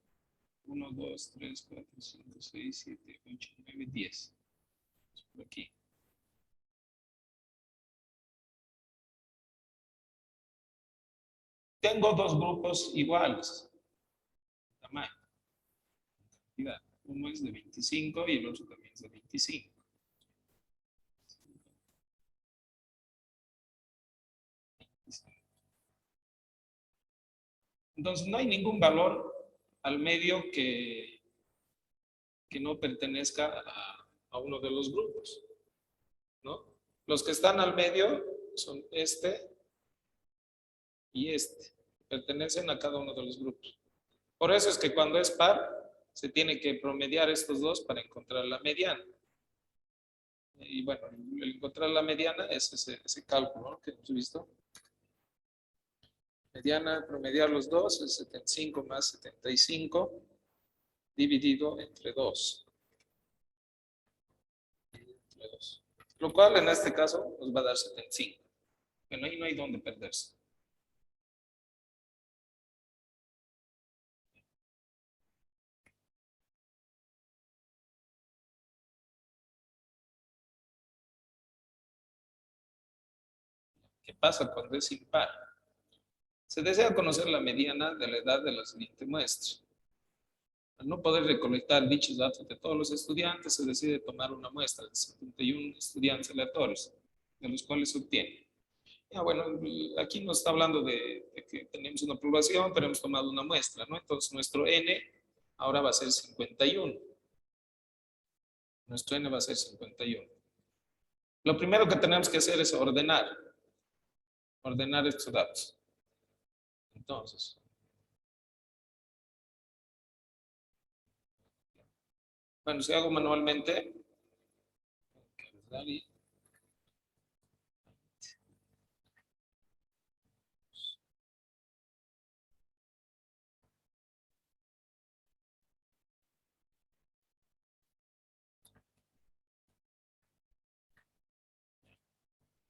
S2: 1, 2, 3, 4, 5, 6, 7, 8, 9, 10. Por aquí. Tengo dos grupos iguales. Tamaño. Cantidad. Uno es de 25 y el otro también es de 25. Entonces, no hay ningún valor al medio que no pertenezca a uno de los grupos, ¿no? Los que están al medio son este y este. Pertenecen a cada uno de los grupos. Por eso es que cuando es par, se tiene que promediar estos dos para encontrar la mediana. Y bueno, el encontrar la mediana es ese cálculo, ¿no?, que hemos visto. Mediana, promediar los dos, es 75 más 75 dividido entre 2. Lo cual en este caso nos va a dar 75. Bueno, ahí no hay dónde perderse. ¿Qué pasa cuando es impar? Se desea conocer la mediana de la edad de la siguiente muestra. Al no poder recolectar dichos datos de todos los estudiantes, se decide tomar una muestra de 71 estudiantes aleatorios, de los cuales se obtiene. Ya, bueno, aquí nos está hablando de que tenemos una población, pero hemos tomado una muestra, ¿no? Entonces, nuestro n ahora va a ser 51. Nuestro n va a ser 51. Lo primero que tenemos que hacer es ordenar estos datos. Entonces, bueno, si hago manualmente,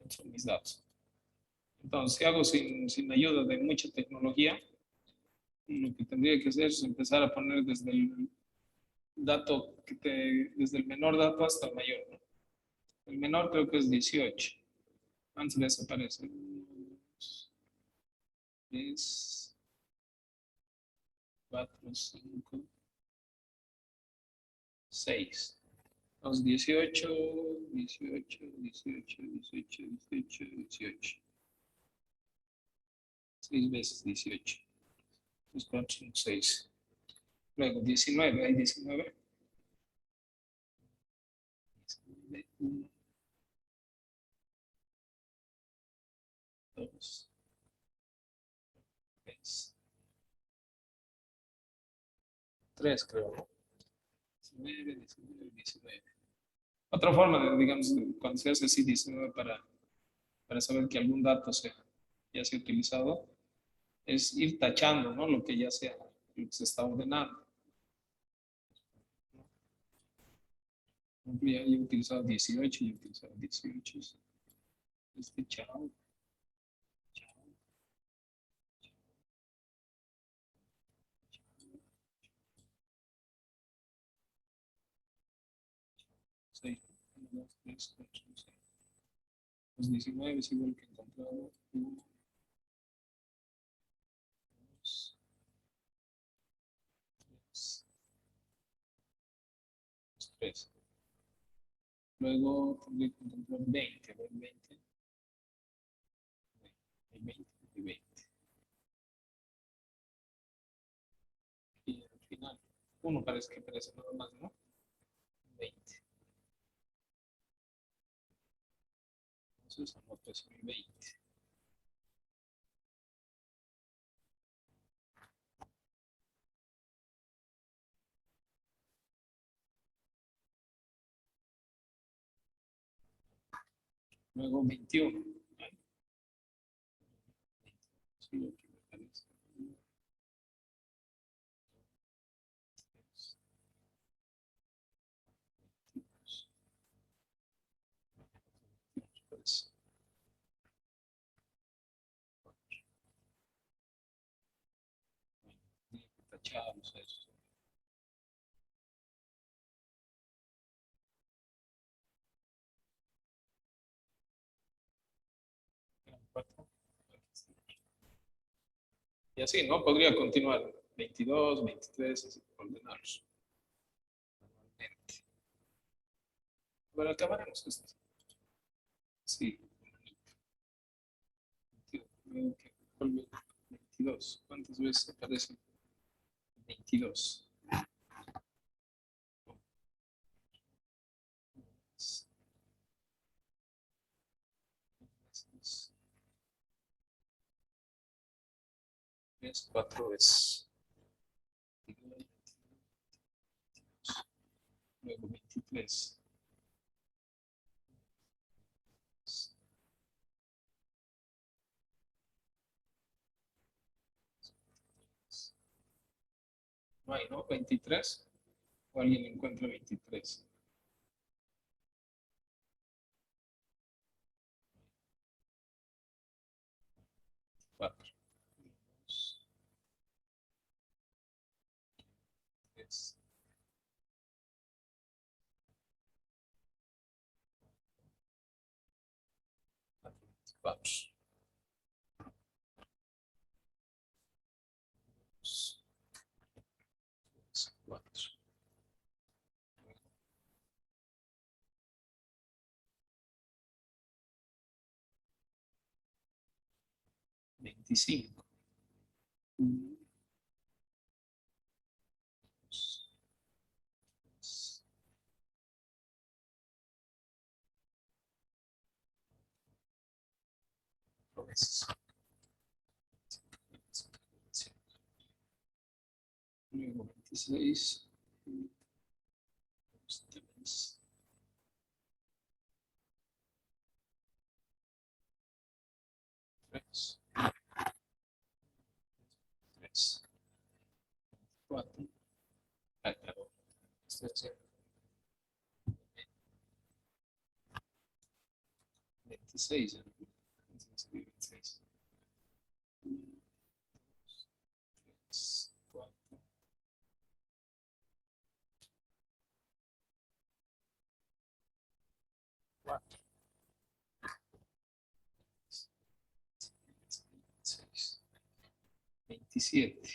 S2: son mis datos. Entonces, si hago sin ayuda de mucha tecnología, lo que tendría que hacer es empezar a poner desde el dato, desde el menor dato hasta el mayor, ¿no? El menor creo que es 18. Antes desaparece. 3, 4, 5, 6. Los 18, 18, 18, 18, 18, 18. 6 veces 18. 3, 4, 5, 6. Luego 19, hay 19. 1, 2, 3. 3 creo. 19, 19, 19. Otra forma de, digamos, cuando se hace así 19 para saber que algún dato ya se ha utilizado, es ir tachando, ¿no?, lo que ya lo que se está ordenando. Por ejemplo, ya he utilizado 18 y he utilizado 18. Chao. Chao. Seis. 1, 2, 3, 4, 6. Pues 19 es igual que encontrado. 1, 2, 3. Luego tendré que encontrar 20. A ver, 20. Hay 20 y 20. Y al final, uno parece que parece nada más, ¿no? 20. Entonces anoto eso, 20. Luego 21. Ay, sí, aquí me parece. 22. Tachamos eso. Y así, ¿no? Podría continuar. 22, 23, así, ordenarlos. Normalmente. Bueno, acabaremos esto. Sí. 22. ¿Cuántas veces aparece 22? Es 4 veces. Luego 23. No hay, ¿no? 23. ¿O alguien encuentra 23? 4. 3. 4. 4. 25. 1, 2, 4 veces. Luego 26. 3. 3. 3. 4. Ah, claro. Esto es 26. Entonces, 26. 1, 2, 3, 4. 4. 26. 27.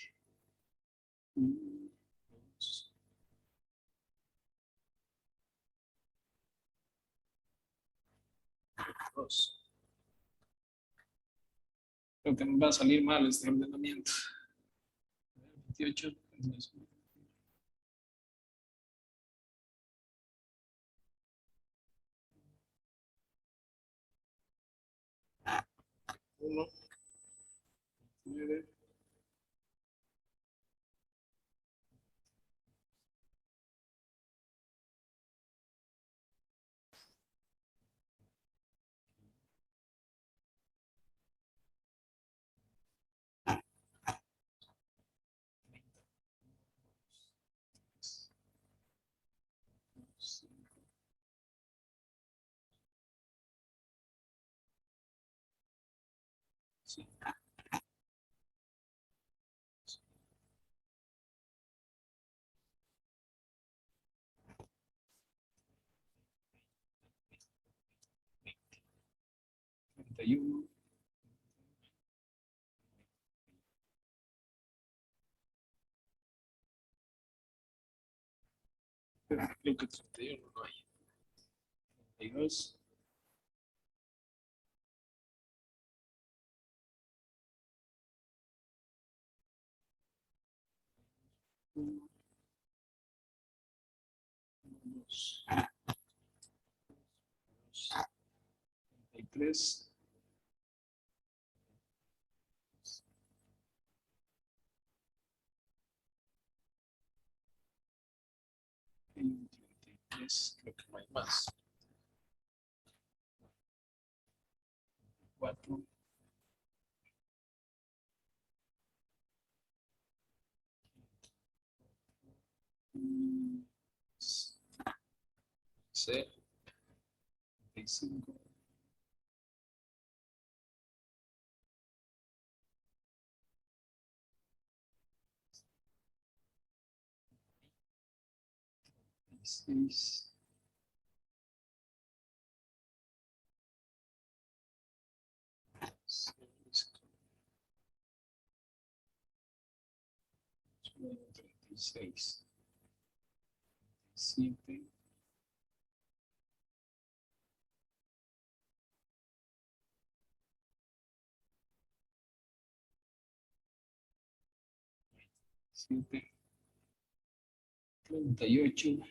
S2: 1, 2, 2. Creo que me va a salir mal este ordenamiento. 28. 1, 9. 5. Sí. Treinta y uno. Pero creo que 31 no hay. 32. Uno, dos, 33. 33, creo que no hay más. 4. C. 35. 36. 36. 7. 7. 38. 8.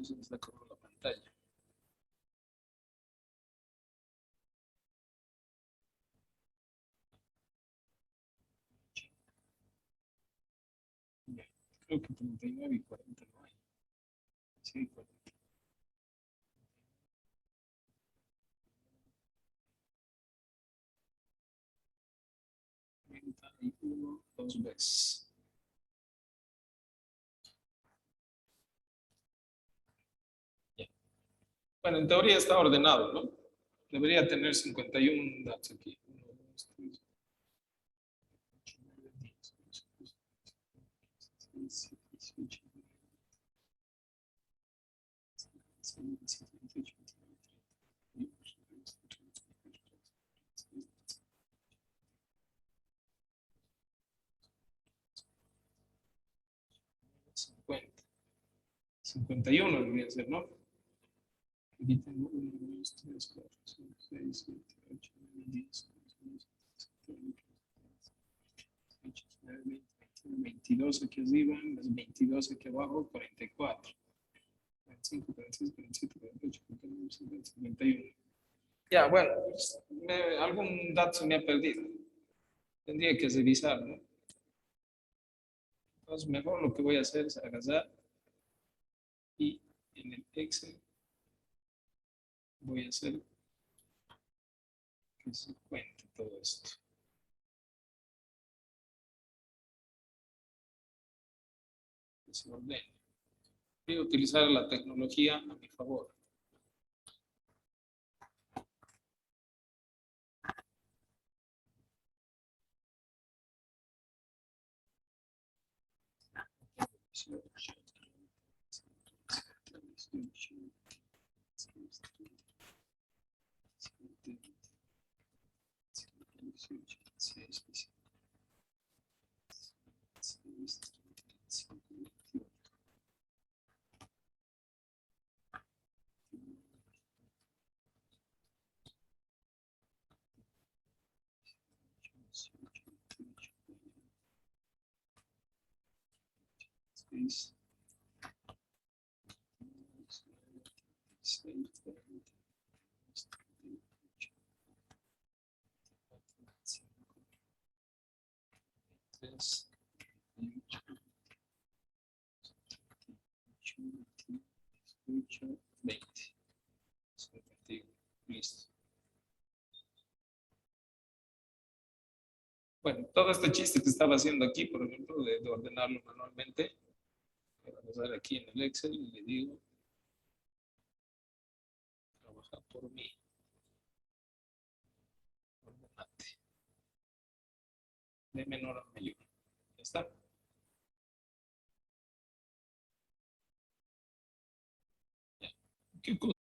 S2: Se me está corriendo la pantalla. Creo que 39 y 40 no hay. Sí, 40. 31 dos veces. Ya. Bueno, en teoría está ordenado, ¿no? Debería tener 51 datos aquí. 1, 2, 3, 8, 9, 10, 11, 12, 13, 14, 15, 16, 17, 18, 19, 50. 51 debería ser, ¿no? Aquí tengo 1, 2, 3, 4, 5, 6, 7, 8, 9, 10, 11, 12, 13, 14, 15, 22 aquí arriba, las 22 aquí abajo, 44. 45, 46, 47, 48, 49, 50, 51. Ya, bueno, pues, algún dato se me ha perdido. Tendría que revisar, ¿no? Entonces, mejor lo que voy a hacer es agarrar y en el Excel voy a hacer que se cuente todo esto. Que se ordene. Voy a utilizar la tecnología a mi favor. Listo. Bueno, todo este chiste que estaba haciendo aquí, por ejemplo, de ordenarlo manualmente, vamos a ver aquí en el Excel y le digo, trabaja por mí. Ordenate. De menor a mayor. Ya está. Ya. ¿Qué cosa?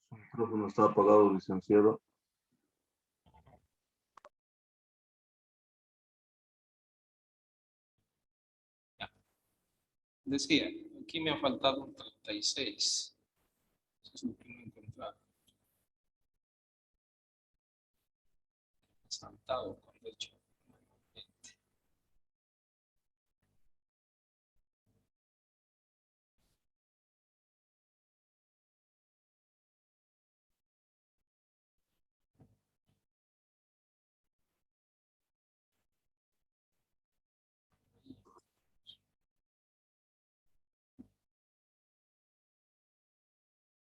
S6: Su micrófono está apagado, licenciado.
S2: Decía, aquí me ha faltado un 36. Eso es lo que no he encontrado. Saltado con derecho.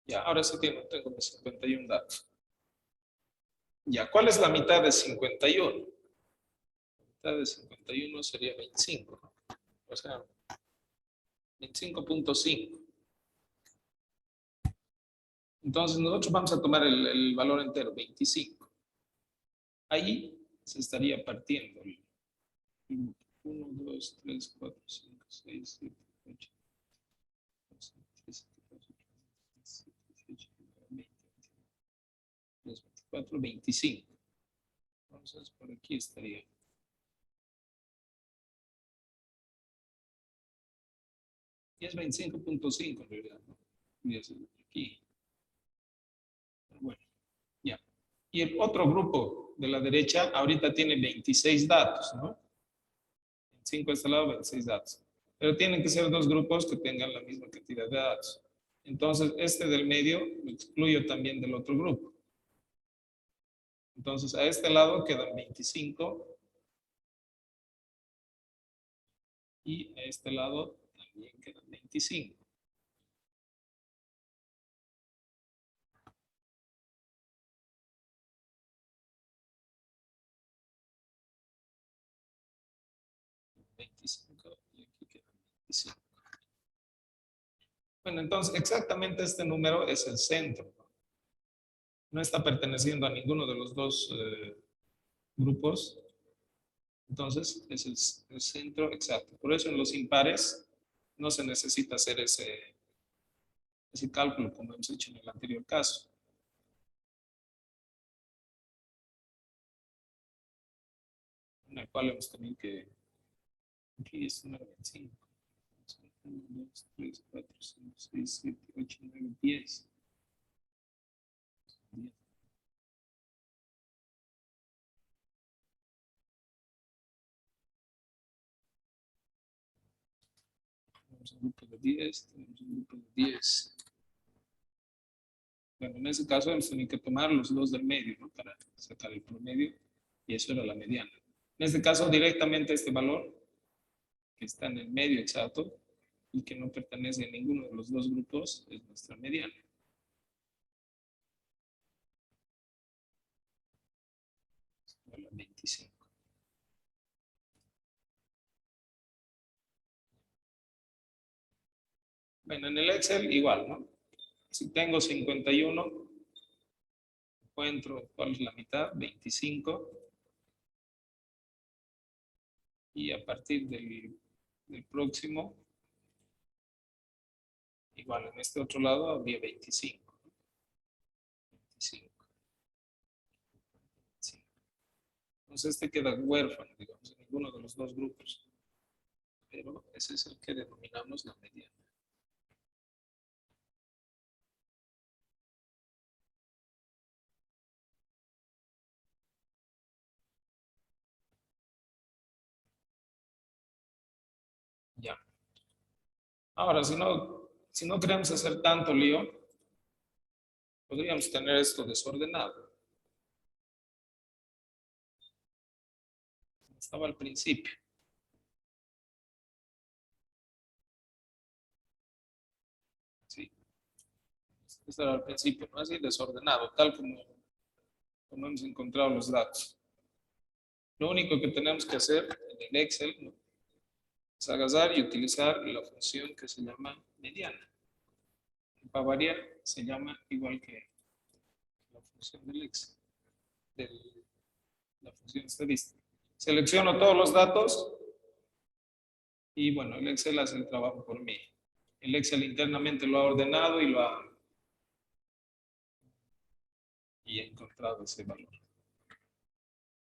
S2: Ya, ahora sí tengo mis 51 datos. Ya, ¿cuál es la mitad de 51? La mitad de 51 sería 25. O sea, 25.5. Entonces nosotros vamos a tomar el valor entero, 25. Ahí se estaría partiendo. 1, 2, 3, 4, 5, 6, 7, 8, 13, 14, 15, 16, 17, 20, 24, 25. Entonces por aquí estaría Aquí es 25.5 en realidad, ¿no? Y es aquí. Pero bueno, ya. Y el otro grupo de la derecha ahorita tiene 26 datos, ¿no? 5 de este lado, 26 datos. Pero tienen que ser dos grupos que tengan la misma cantidad de datos. Entonces, este del medio lo excluyo también del otro grupo. Entonces, a este lado quedan 25. Y a este lado también quedan 25. Y aquí quedan 25. Bueno, entonces exactamente este número es el centro. No está perteneciendo a ninguno de los dos grupos. Entonces es el centro exacto. Por eso en los impares no se necesita hacer ese cálculo como hemos hecho en el anterior caso. En el cual hemos tenido que... Aquí es número 25. 1, 2, 3, 4, 5, 6, 7, 8, 9, 10. 10. Tenemos un grupo de 10, tenemos un grupo de 10. Bueno, en ese caso hemos tenido que tomar los dos del medio, ¿no? Para sacar el promedio, y eso era la mediana. En este caso, directamente este valor, que está en el medio exacto, y que no pertenece a ninguno de los dos grupos, es nuestra mediana. La 25. Bueno, en el Excel igual, ¿no? Si tengo 51, encuentro cuál es la mitad, 25. Y a partir del próximo, igual en este otro lado habría 25. 25. Entonces este queda huérfano, digamos, en ninguno de los dos grupos. Pero ese es el que denominamos la mediana. Ya. Ahora, si no queremos hacer tanto lío, podríamos tener esto desordenado. Estaba al principio. Sí. Esto era al principio, ¿no? Así desordenado, tal como hemos encontrado los datos. Lo único que tenemos que hacer en el Excel, ¿no? Es agarrar y utilizar la función que se llama mediana. Para variar, se llama igual que la función del Excel, la función estadística. Selecciono todos los datos y bueno, el Excel hace el trabajo por mí. El Excel internamente lo ha ordenado y ha encontrado ese valor.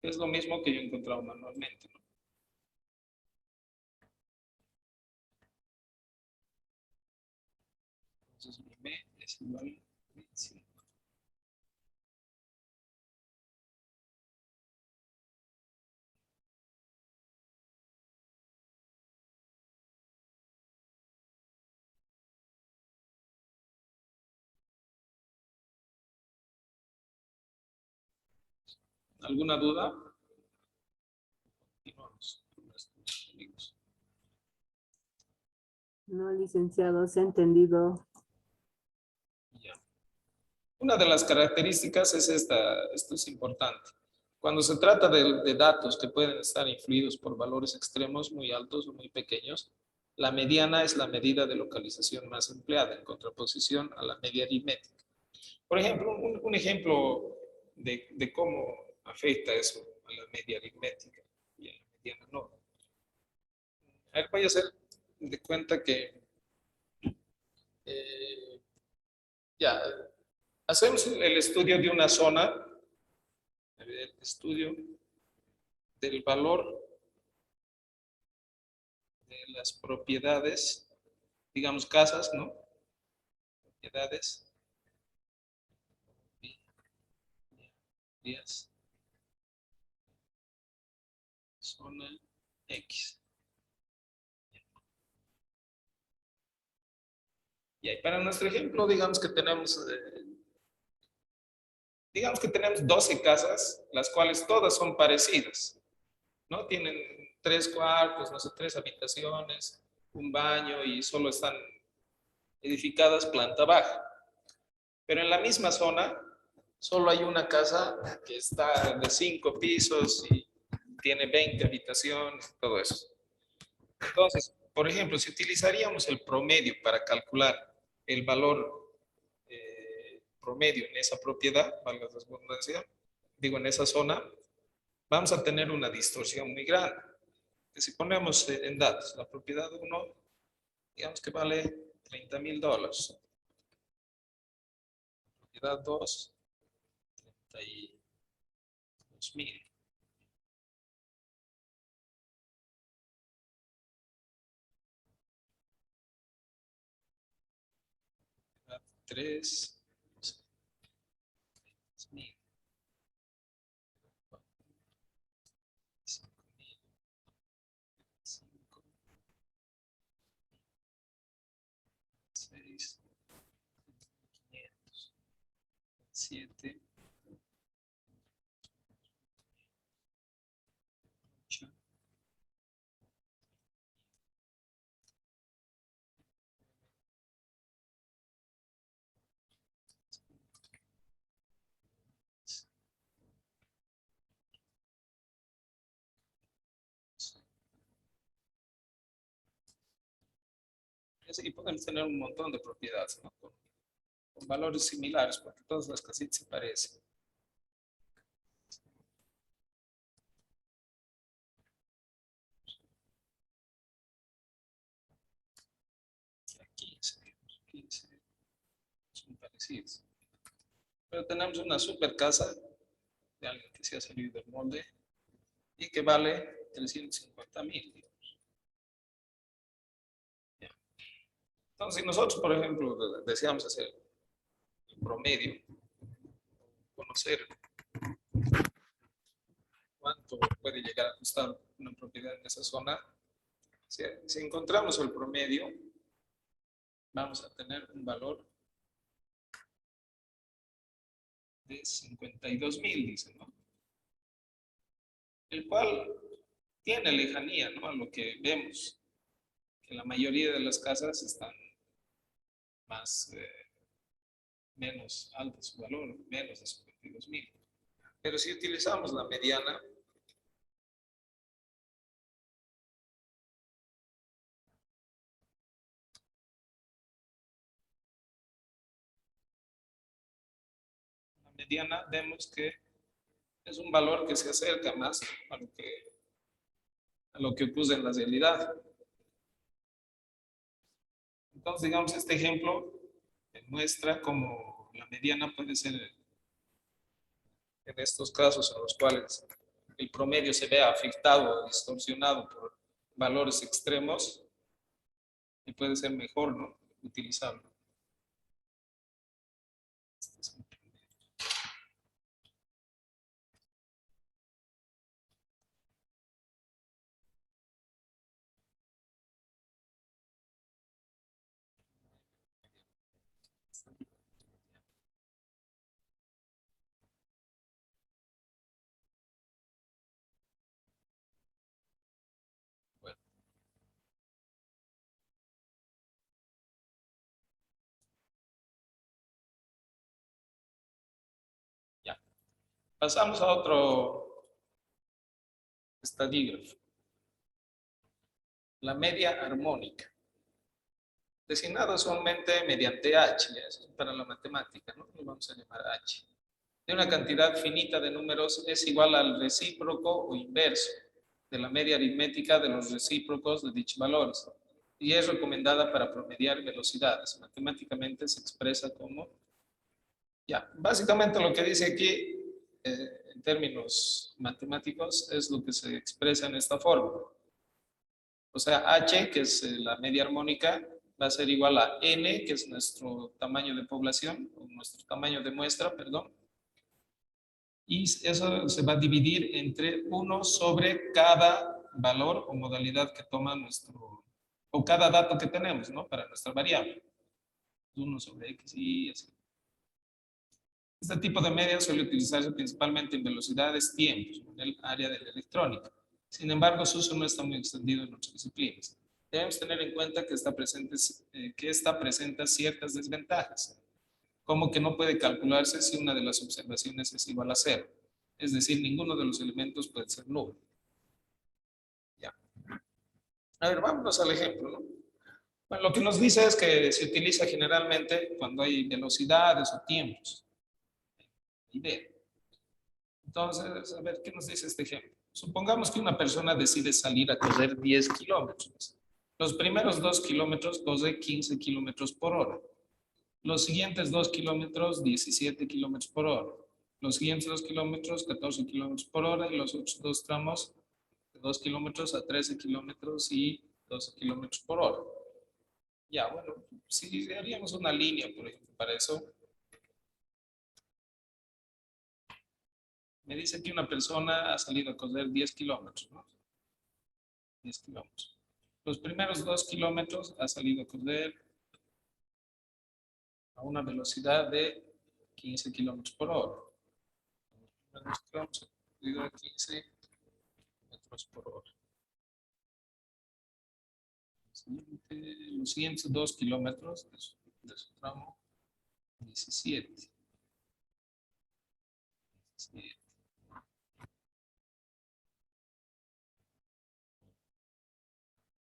S2: Es lo mismo que yo he encontrado manualmente, ¿no? Entonces mi B es igual a 25. ¿Alguna duda? Continuamos con nuestros amigos.
S7: No, licenciado, se ha entendido.
S2: Ya. Una de las características es esta, esto es importante. Cuando se trata de datos que pueden estar influidos por valores extremos muy altos o muy pequeños, la mediana es la medida de localización más empleada en contraposición a la media aritmética. Por ejemplo, un ejemplo de cómo afecta eso a la media aritmética y a la mediana no. A ver, voy a hacer de cuenta que ya hacemos el estudio de una zona, el estudio del valor de las propiedades digamos, casas, ¿no? Propiedades. Días. Zona X. Y ahí para nuestro ejemplo, digamos que tenemos 12 casas, las cuales todas son parecidas, ¿no? Tienen 3 cuartos, no sé, 3 habitaciones, un baño y solo están edificadas planta baja. Pero en la misma zona, solo hay una casa que está de 5 pisos y tiene 20 habitaciones, todo eso. Entonces, por ejemplo, si utilizaríamos el promedio para calcular el valor promedio en esa propiedad, valga la redundancia, digo en esa zona, vamos a tener una distorsión muy grande. Si ponemos en datos, la propiedad 1, digamos que vale $30,000. Propiedad 2, 32,000. 3, 6,000, 5,000, 5, 6, 500, 7, 8, y podemos tener un montón de propiedades, ¿no? Con valores similares, porque todas las casitas se parecen. Aquí 15 son parecidos. Pero tenemos una super casa de alguien que se ha salido del molde y que vale 350,000. Entonces, si nosotros, por ejemplo, deseamos hacer el promedio, conocer cuánto puede llegar a costar una propiedad en esa zona, si encontramos el promedio, vamos a tener un valor de 52,000, dice, ¿no? El cual tiene lejanía, ¿no? A lo que vemos, que la mayoría de las casas están menos alto su valor, menos de 52,000. Pero si utilizamos la mediana, vemos que es un valor que se acerca más a lo que ocurre en la realidad. Entonces, digamos, este ejemplo muestra cómo la mediana puede ser en estos casos en los cuales el promedio se ve afectado o distorsionado por valores extremos y puede ser mejor, ¿no? Utilizarlo. Bueno. Ya. Pasamos a otro estadígrafo. La media armónica. Designada usualmente mediante H, eso es para la matemática, ¿no? Lo vamos a llamar H. De una cantidad finita de números es igual al recíproco o inverso de la media aritmética de los recíprocos de dichos valores y es recomendada para promediar velocidades. Matemáticamente se expresa como, ya, básicamente lo que dice aquí en términos matemáticos es lo que se expresa en esta forma. O sea, H, que es la media armónica, va a ser igual a n, que es nuestro tamaño de población, o nuestro tamaño de muestra, perdón. Y eso se va a dividir entre 1 sobre cada valor o modalidad que toma nuestro, o cada dato que tenemos, ¿no? Para nuestra variable. 1 sobre x y así. Este tipo de media suele utilizarse principalmente en velocidades, tiempos, en el área de la electrónica. Sin embargo, su uso no está muy extendido en otras disciplinas. Debemos tener en cuenta que esta presenta ciertas desventajas, como que no puede calcularse si una de las observaciones es igual a 0. Es decir, ninguno de los elementos puede ser nulo. Ya. A ver, vámonos al ejemplo, ¿no? Bueno, lo que nos dice es que se utiliza generalmente cuando hay velocidades o tiempos. Y B. Entonces, a ver, ¿qué nos dice este ejemplo? Supongamos que una persona decide salir a correr 10 kilómetros. Los primeros 2 kilómetros corre 15 kilómetros por hora. Los siguientes 2 kilómetros, 17 kilómetros por hora. Los siguientes 2 kilómetros, 14 kilómetros por hora. Y los otros 2 tramos, de 2 kilómetros a 13 kilómetros y 12 kilómetros por hora. Ya, bueno, si haríamos una línea, por ejemplo, para eso. Me dice que una persona ha salido a correr 10 kilómetros, ¿no? 10 kilómetros. Los primeros 2 kilómetros ha salido a correr a una velocidad de 15 kilómetros por hora. Los primeros 2 kilómetros ha corrido a 15 kilómetros por hora. Los siguientes 2 kilómetros de su tramo, 17.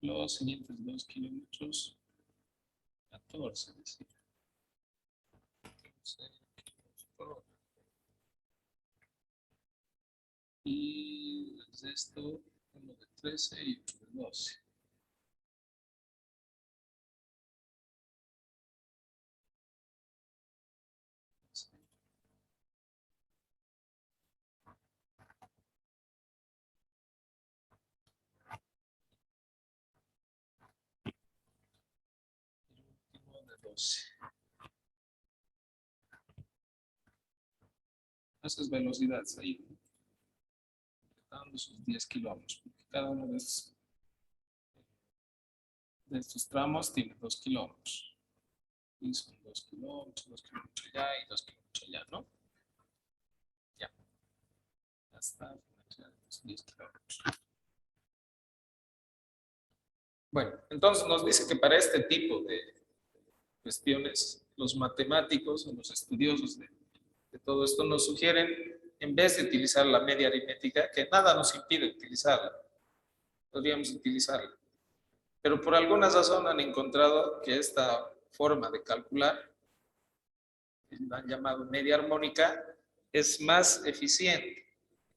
S2: Los siguientes 2 kilómetros, 14, es decir. 14 kilómetros por hora. Y desde esto, uno de 13 y otro de 12. De 12. Esas velocidades ahí, dando sus 10 kilómetros, porque cada uno de estos tramos tiene 2 kilómetros. Y son 2 kilómetros, 2 kilómetros allá y 2 kilómetros allá, ¿no? Ya. Hasta los 10 kilómetros. Bueno, entonces nos dice que para este tipo de cuestiones, los matemáticos o los estudiosos de todo esto nos sugieren, en vez de utilizar la media aritmética, que nada nos impide utilizarla, podríamos utilizarla. Pero por alguna razón han encontrado que esta forma de calcular, la han llamado media armónica, es más eficiente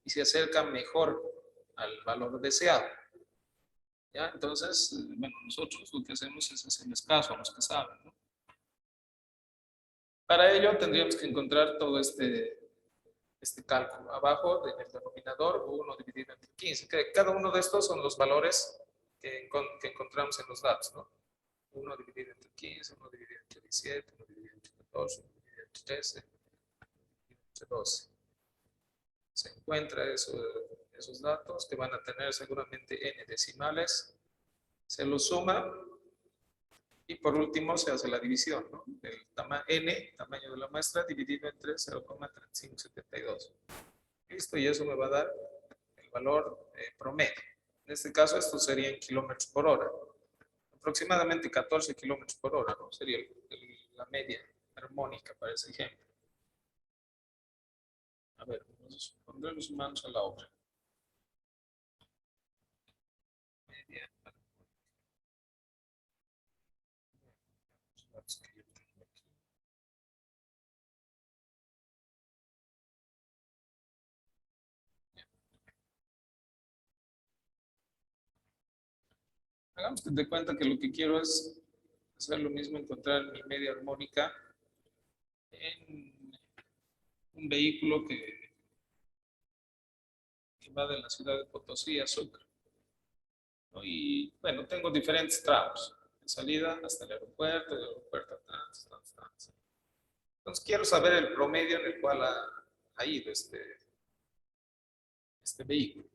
S2: y se acerca mejor al valor deseado. ¿Ya? Entonces, bueno, nosotros lo que hacemos es hacerles caso a los que saben, ¿no? Para ello tendríamos que encontrar todo este cálculo. Abajo, en el denominador, 1 dividido entre 15. Cada uno de estos son los valores que encontramos en los datos, ¿no? 1 dividido entre 15, 1 dividido entre 17, 1 dividido entre 14, 1 dividido entre 13, 1 dividido entre 12. Se encuentran esos datos que van a tener seguramente n decimales. Se los suma. Y por último se hace la división, ¿no? Del n, tamaño de la muestra, dividido entre 0,3572. Listo, y eso me va a dar el valor promedio. En este caso, esto sería en kilómetros por hora. Aproximadamente 14 kilómetros por hora, ¿no? Sería la media armónica para ese ejemplo. A ver, vamos a ponernos manos a la obra. Media armónica. Hagamos de cuenta que lo que quiero es hacer lo mismo, encontrar mi media armónica en un vehículo que va de la ciudad de Potosí a Sucre, ¿no? Y bueno, tengo diferentes tramos. de salida hasta el aeropuerto, del aeropuerto a tantos. Entonces quiero saber el promedio en el cual ha ido este vehículo.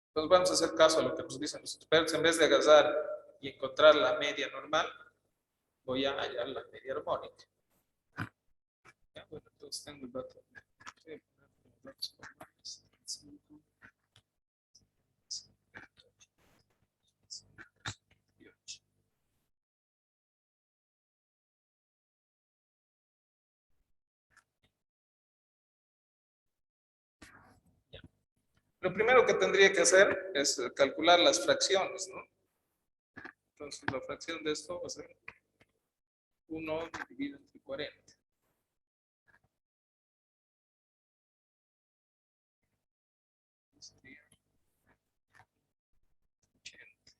S2: Entonces vamos a hacer caso a lo que nos dicen los expertos. En vez de agarrar y encontrar la media normal, voy a hallar la media armónica. Ya, bueno, entonces tengo el dato. Voy a poner los datos formales. 5, 8. Ya. Lo primero que tendría que hacer es calcular las fracciones, ¿no? Entonces la fracción de esto va a ser 1 dividido entre 40. Sería 80.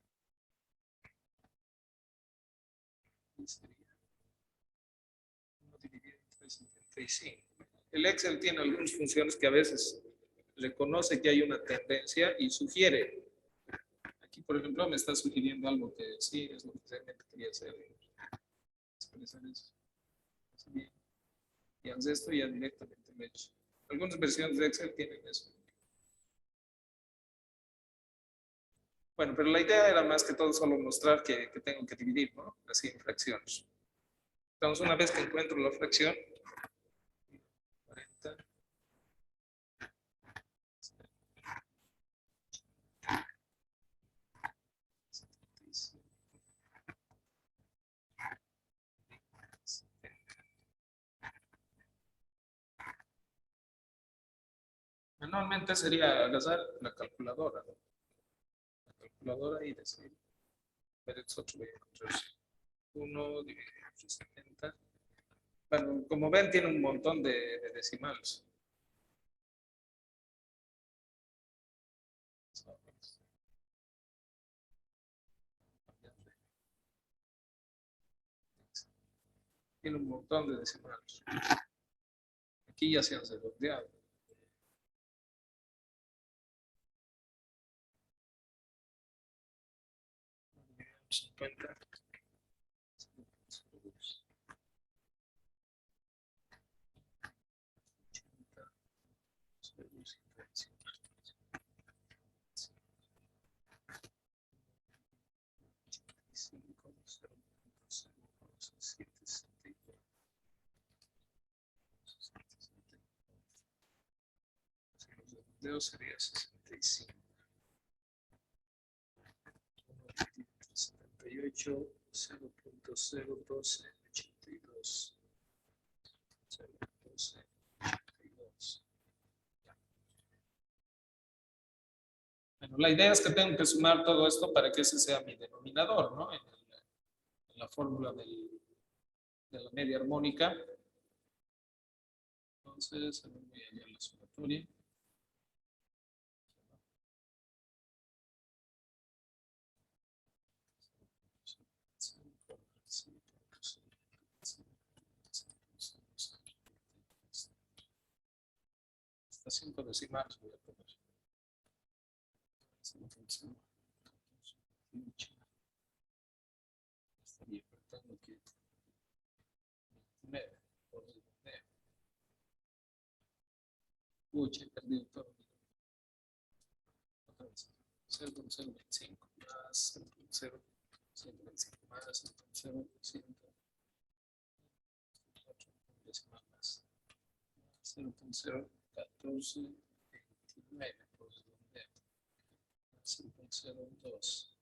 S2: Y sería 1 dividido entre 75. El Excel tiene algunas funciones que a veces reconoce que hay una tendencia y sugiere. Aquí, por ejemplo, me está sugiriendo algo que sí es lo que realmente quería hacer. Expresar eso. Así bien. Y haces esto ya directamente lo he hecho. Algunas versiones de Excel tienen eso. Bueno, pero la idea era más que todo solo mostrar que tengo que dividir, ¿no? Así en fracciones. Entonces, una vez que encuentro la fracción, 40, 75, 70. Manualmente sería agarrar la calculadora, ¿no? La calculadora y decir, pero es otro voy a encontrar. 1 dividido entre 70. Bueno, como ven, tiene un montón de decimales. Tiene un montón de decimales. Aquí ya se han redondeado. $50. Los sería 65. 78, 0.012, 82. 0.12, 82. Bueno, la idea es que tengo que sumar todo esto para que ese sea mi denominador, ¿no? En la fórmula de la media armónica. Entonces, voy a hallar la sumatoria. Hasta 5 decimales voy a poner. Estaría apretando aquí. 9 por 9. Pucha, he perdido todo. Otra vez. 0.025 más 0.025 más 0.025 decimal más 0.01429 por redondeo 0.02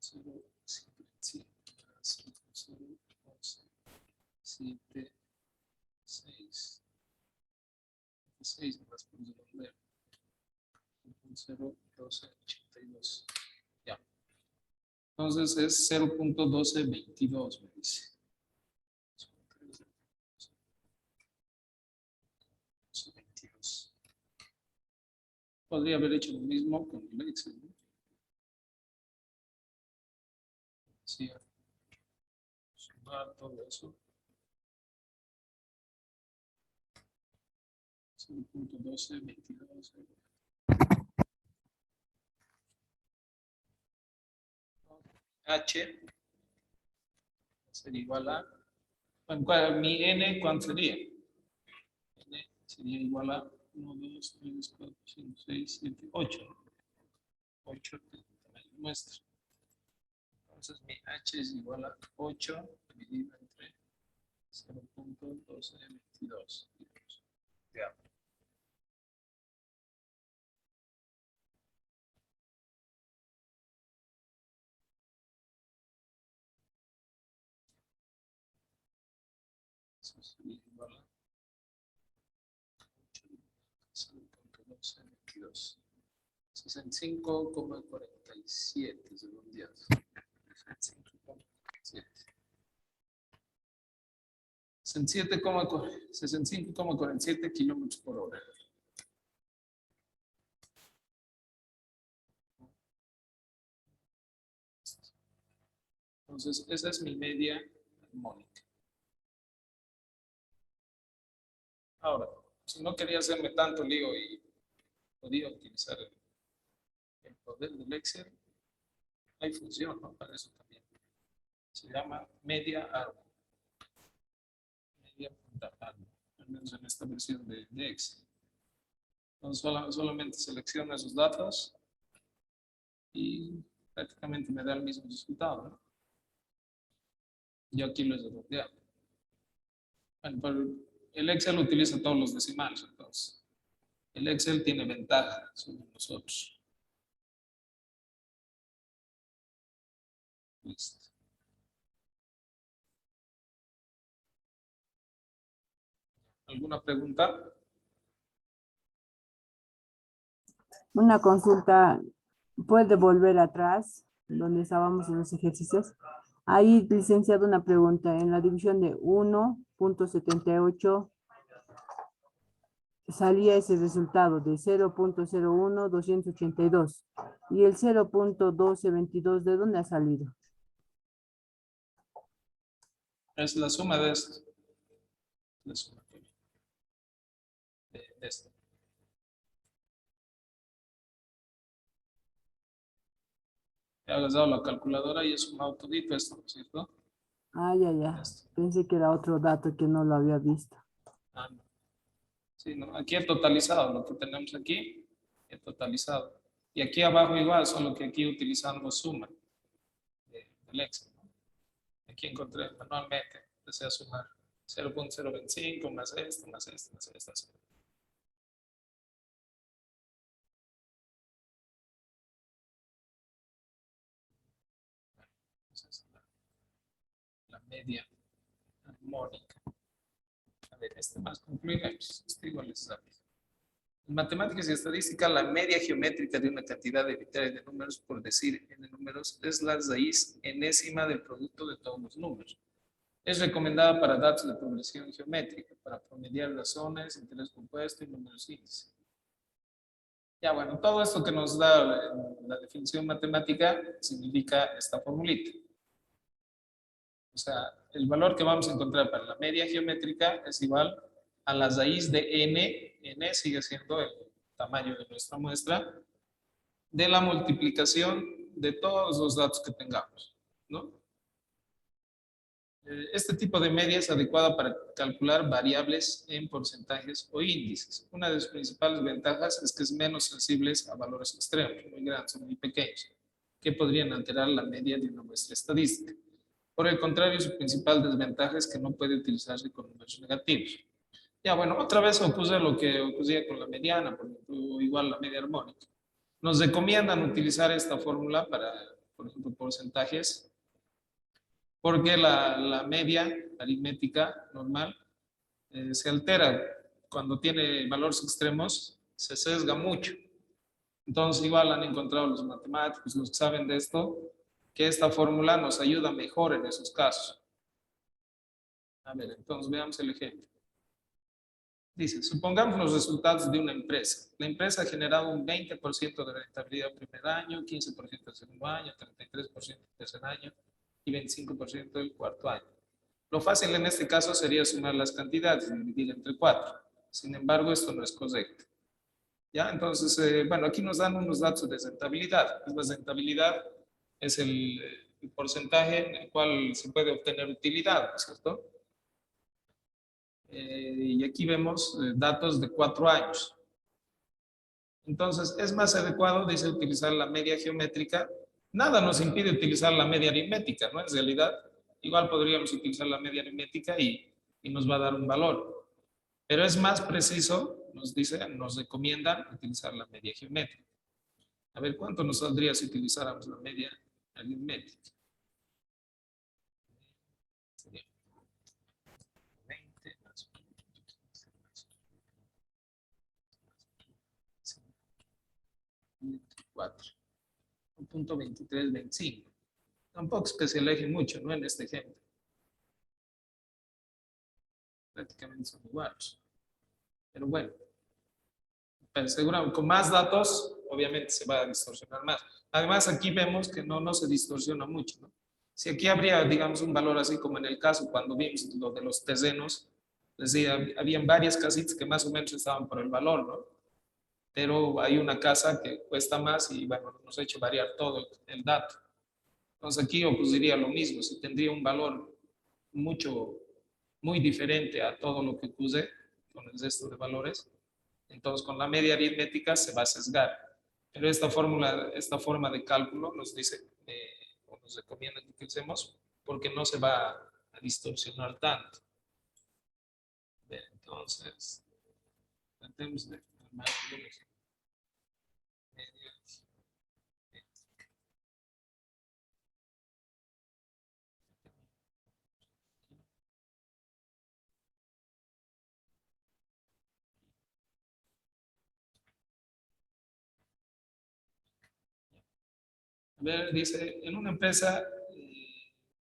S2: 0.55 más 0.11 7 6 6 más por redondeo 0.01282. Ya. Entonces es 0.1222, me dice. Podría haber hecho lo mismo con el Excel, ¿no? Sí, sumar todo eso. 0.1222. H sería igual a, bueno, mi N, ¿cuánto sería? N sería igual a 1, 2, 3, 4, 5, 6, 7, 8. 8 del tamaño nuestro. Entonces mi H es igual a 8 dividido entre 0.1222. Ya. Eso sería igual a 0.1222. 65,47 redondeado. 65,47. 65,47 kilómetros por hora. Entonces, esa es mi media armónica. Ahora, si no quería hacerme tanto lío y podía utilizar el poder del Excel, hay función, ¿no? Para eso también. Se llama media árbol. Media punta árbol, al menos en esta versión de Excel. Entonces, solamente selecciono esos datos y prácticamente me da el mismo resultado, ¿no? Yo aquí lo he redondeado. Bueno, pero el Excel utiliza todos los decimales, entonces. El Excel tiene ventaja sobre nosotros. Listo. ¿Alguna pregunta?
S7: Una consulta, ¿puede volver atrás donde estábamos en los ejercicios? Ahí, licenciado, una pregunta. En la división de 1.78 salía ese resultado de 0.01282 y el 0.1222, ¿de dónde ha salido?
S2: Es la suma de esto. La suma de esto. Te has dado la calculadora y es sumado todito esto, ¿no es cierto?
S7: Ah, ya.
S2: Esto.
S7: Pensé que era otro dato que no lo había visto.
S2: Ah, no. Sí, no. Aquí he totalizado lo que tenemos aquí. He totalizado. Y aquí abajo igual, solo que aquí utilizando suma del Excel, ¿no? Aquí encontré manualmente. Desea sumar 0.025 más esto, más esto, más esto. Entonces, la media armónica. A ver, este más concluiremos. Este igual es rápido. En matemáticas y estadística, la media geométrica de una cantidad arbitraria de números, por decir n números, es la raíz enésima del producto de todos los números. Es recomendada para datos de progresión geométrica, para promediar razones, interés compuesto y números índice. Ya bueno, todo esto que nos da la definición matemática significa esta formulita. O sea, el valor que vamos a encontrar para la media geométrica es igual a la raíz de n. N sigue siendo el tamaño de nuestra muestra, de la multiplicación de todos los datos que tengamos, ¿no? Este tipo de media es adecuada para calcular variables en porcentajes o índices. Una de sus principales ventajas es que es menos sensible a valores extremos, muy grandes o muy pequeños, que podrían alterar la media de una muestra estadística. Por el contrario, su principal desventaja es que no puede utilizarse con números negativos. Ya, bueno, otra vez ocurre lo que ocurría con la mediana, por ejemplo, igual la media armónica. Nos recomiendan utilizar esta fórmula para, por ejemplo, porcentajes, porque la media aritmética normal se altera cuando tiene valores extremos, se sesga mucho. Entonces, igual han encontrado los matemáticos, los que saben de esto, que esta fórmula nos ayuda mejor en esos casos. A ver, entonces veamos el ejemplo. Dice, supongamos los resultados de una empresa. La empresa ha generado un 20% de rentabilidad el primer año, 15% el segundo año, 33% el tercer año y 25% el cuarto año. Lo fácil en este caso sería sumar las cantidades y dividir entre 4. Sin embargo, esto no es correcto. ¿Ya? Entonces, bueno, aquí nos dan unos datos de rentabilidad. La rentabilidad es el porcentaje en el cual se puede obtener utilidad, ¿no es cierto? Y aquí vemos datos de 4 años. Entonces, es más adecuado, dice, utilizar la media geométrica. Nada nos impide utilizar la media aritmética, ¿no? En realidad, igual podríamos utilizar la media aritmética y nos va a dar un valor. Pero es más preciso, nos dice, nos recomiendan utilizar la media geométrica. A ver, ¿cuánto nos saldría si utilizáramos la media aritmética? Sería 20 más 24. 1.2325. Tampoco es que se aleje mucho, ¿no? En este ejemplo. Prácticamente son iguales. Pero bueno, pero seguramente con más datos, obviamente se va a distorsionar más. Además, aquí vemos que no se distorsiona mucho, ¿no? Si aquí habría, digamos, un valor así como en el caso cuando vimos lo de los terrenos, decía, habían varias casitas que más o menos estaban por el valor, ¿no? Pero hay una casa que cuesta más y, bueno, nos ha hecho variar todo el dato. Entonces aquí ocurriría lo mismo, si tendría un valor muy diferente a todo lo que puse con el resto de valores, entonces con la media aritmética se va a sesgar. Pero esta forma de cálculo nos dice, o nos recomienda que utilicemos, porque no se va a distorsionar tanto. Bien, entonces, tratemos de armar algunos medias. A ver, dice, en una empresa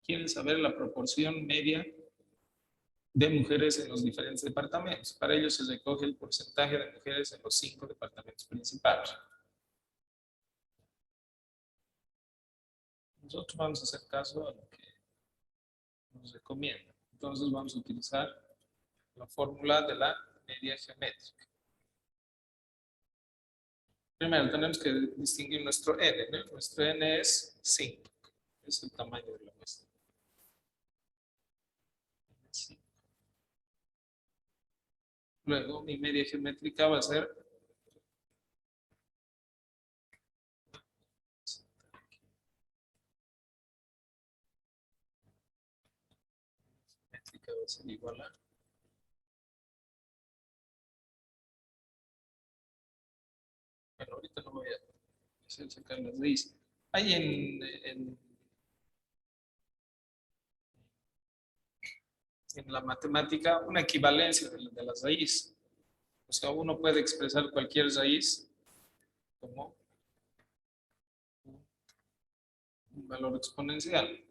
S2: quieren saber la proporción media de mujeres en los diferentes departamentos. Para ello se recoge el porcentaje de mujeres en los 5 departamentos principales. Nosotros vamos a hacer caso a lo que nos recomienda. Entonces vamos a utilizar la fórmula de la media geométrica. Primero tenemos que distinguir nuestro n, ¿no? Nuestro n es 5, es el tamaño de la muestra. Luego mi media geométrica va a ser va a ser igual a bueno, ahorita no voy a hacer sacar las raíces. Hay en la matemática una equivalencia de las raíces. O sea, uno puede expresar cualquier raíz como un valor exponencial.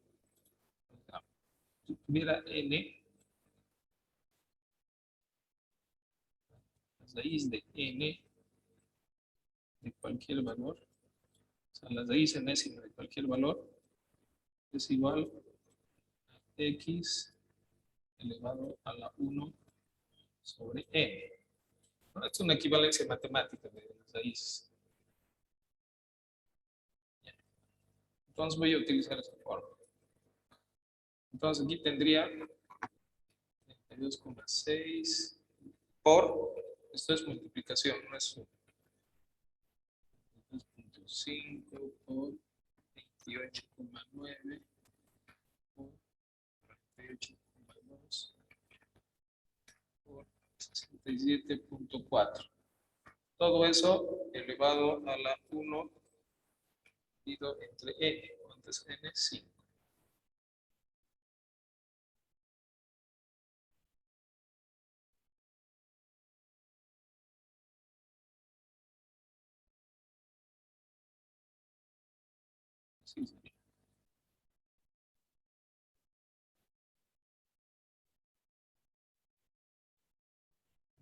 S2: Si tuviera n, la raíz de n de cualquier valor, o sea, la raíz enésima de cualquier valor es igual a x elevado a la 1 sobre n. ¿No? Esto es una equivalencia matemática de las raíces. Entonces voy a utilizar esta forma. Entonces aquí tendría 32,6 por, esto es multiplicación, no es 1. 2.5 por 28,9 por 48,2 por 67,4. Todo eso elevado a la 1 dividido entre n. ¿Cuánto es n? 5. Sí, sí.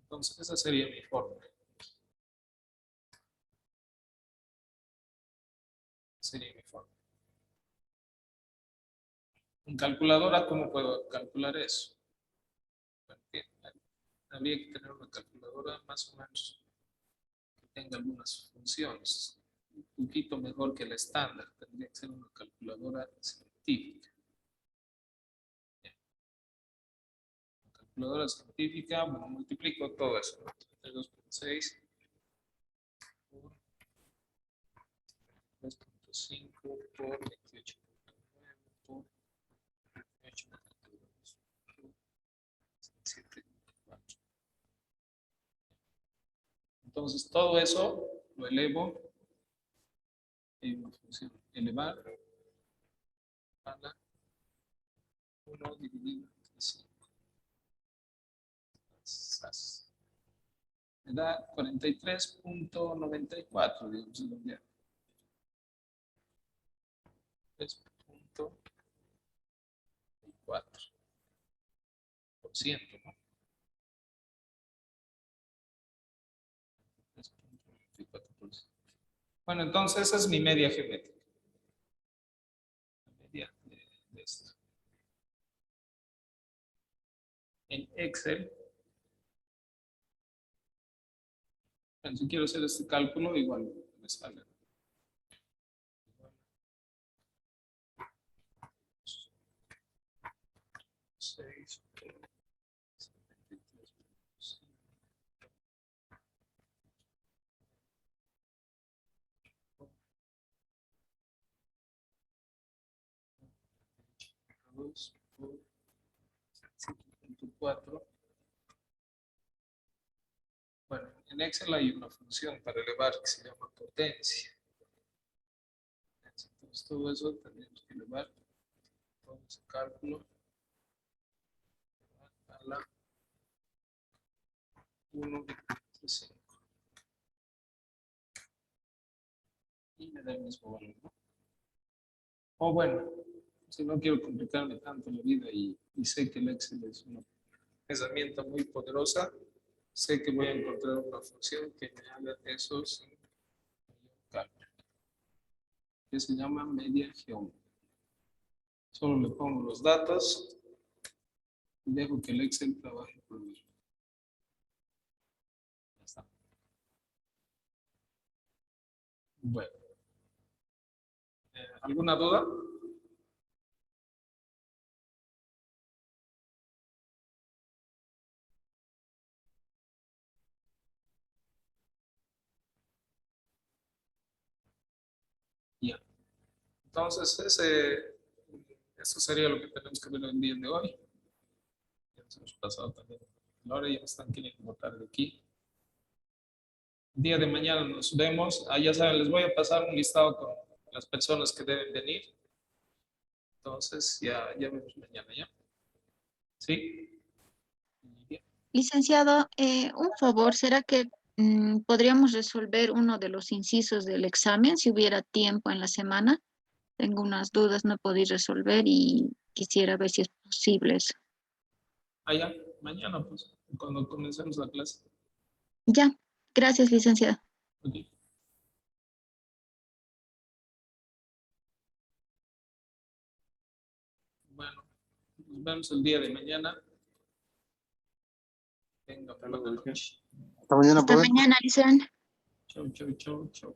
S2: Entonces, esa sería mi fórmula. Sería mi fórmula. En calculadora, ¿cómo puedo calcular eso? Porque habría que tener una calculadora más o menos que tenga algunas funciones. Un poquito mejor que la estándar. Tendría que ser una calculadora científica. La calculadora científica, bueno, multiplico todo eso, ¿no? 32.6 por 3.5 por 28.9 por 28.2 por 7.4. Entonces, todo eso lo elevo en una función elevar a la 1 dividido entre 5. Me da 43.94, digamos, redondeado. 3.94%, ¿no? 3.94%. Bueno, entonces esa es mi media geométrica. La media de esto. En Excel, bueno, si quiero hacer este cálculo, igual me sale. 6 por 73.5. Por 7.4. Bueno, en Excel hay una función para elevar que se llama potencia. Entonces todo eso tendríamos que elevar todo ese cálculo a la 1.35. Y me da el mismo valor, ¿no? O bueno, si no quiero complicarme tanto la vida y sé que el Excel es una herramienta muy poderosa, sé que voy a encontrar una función que me haga eso sin cálculo, que se llama media geométrica. Solo le pongo los datos y dejo que el Excel trabaje por mí. Ya está. Bueno. ¿Alguna duda? Ya. Entonces, eso sería lo que tenemos que ver el día de hoy. Ya nos hemos pasado también. Ahora ya me están queriendo botar de aquí. El día de mañana nos vemos. Ya saben, les voy a pasar un listado con las personas que deben venir. Entonces, ya vemos mañana, ¿ya? ¿Sí? Bien.
S3: Licenciado, un favor, ¿será que podríamos resolver uno de los incisos del examen si hubiera tiempo en la semana? Tengo unas dudas, no podí resolver y quisiera ver si es posible eso.
S2: Ya. Mañana, pues, cuando comencemos la clase.
S3: Ya, gracias, licenciado.
S2: Ok. Bueno, nos vemos el día de mañana. Venga, buena noche.
S4: Hasta mañana,
S3: Hasta
S4: profe.
S3: mañana, licenciado.
S2: Chau, chau, chau, chau.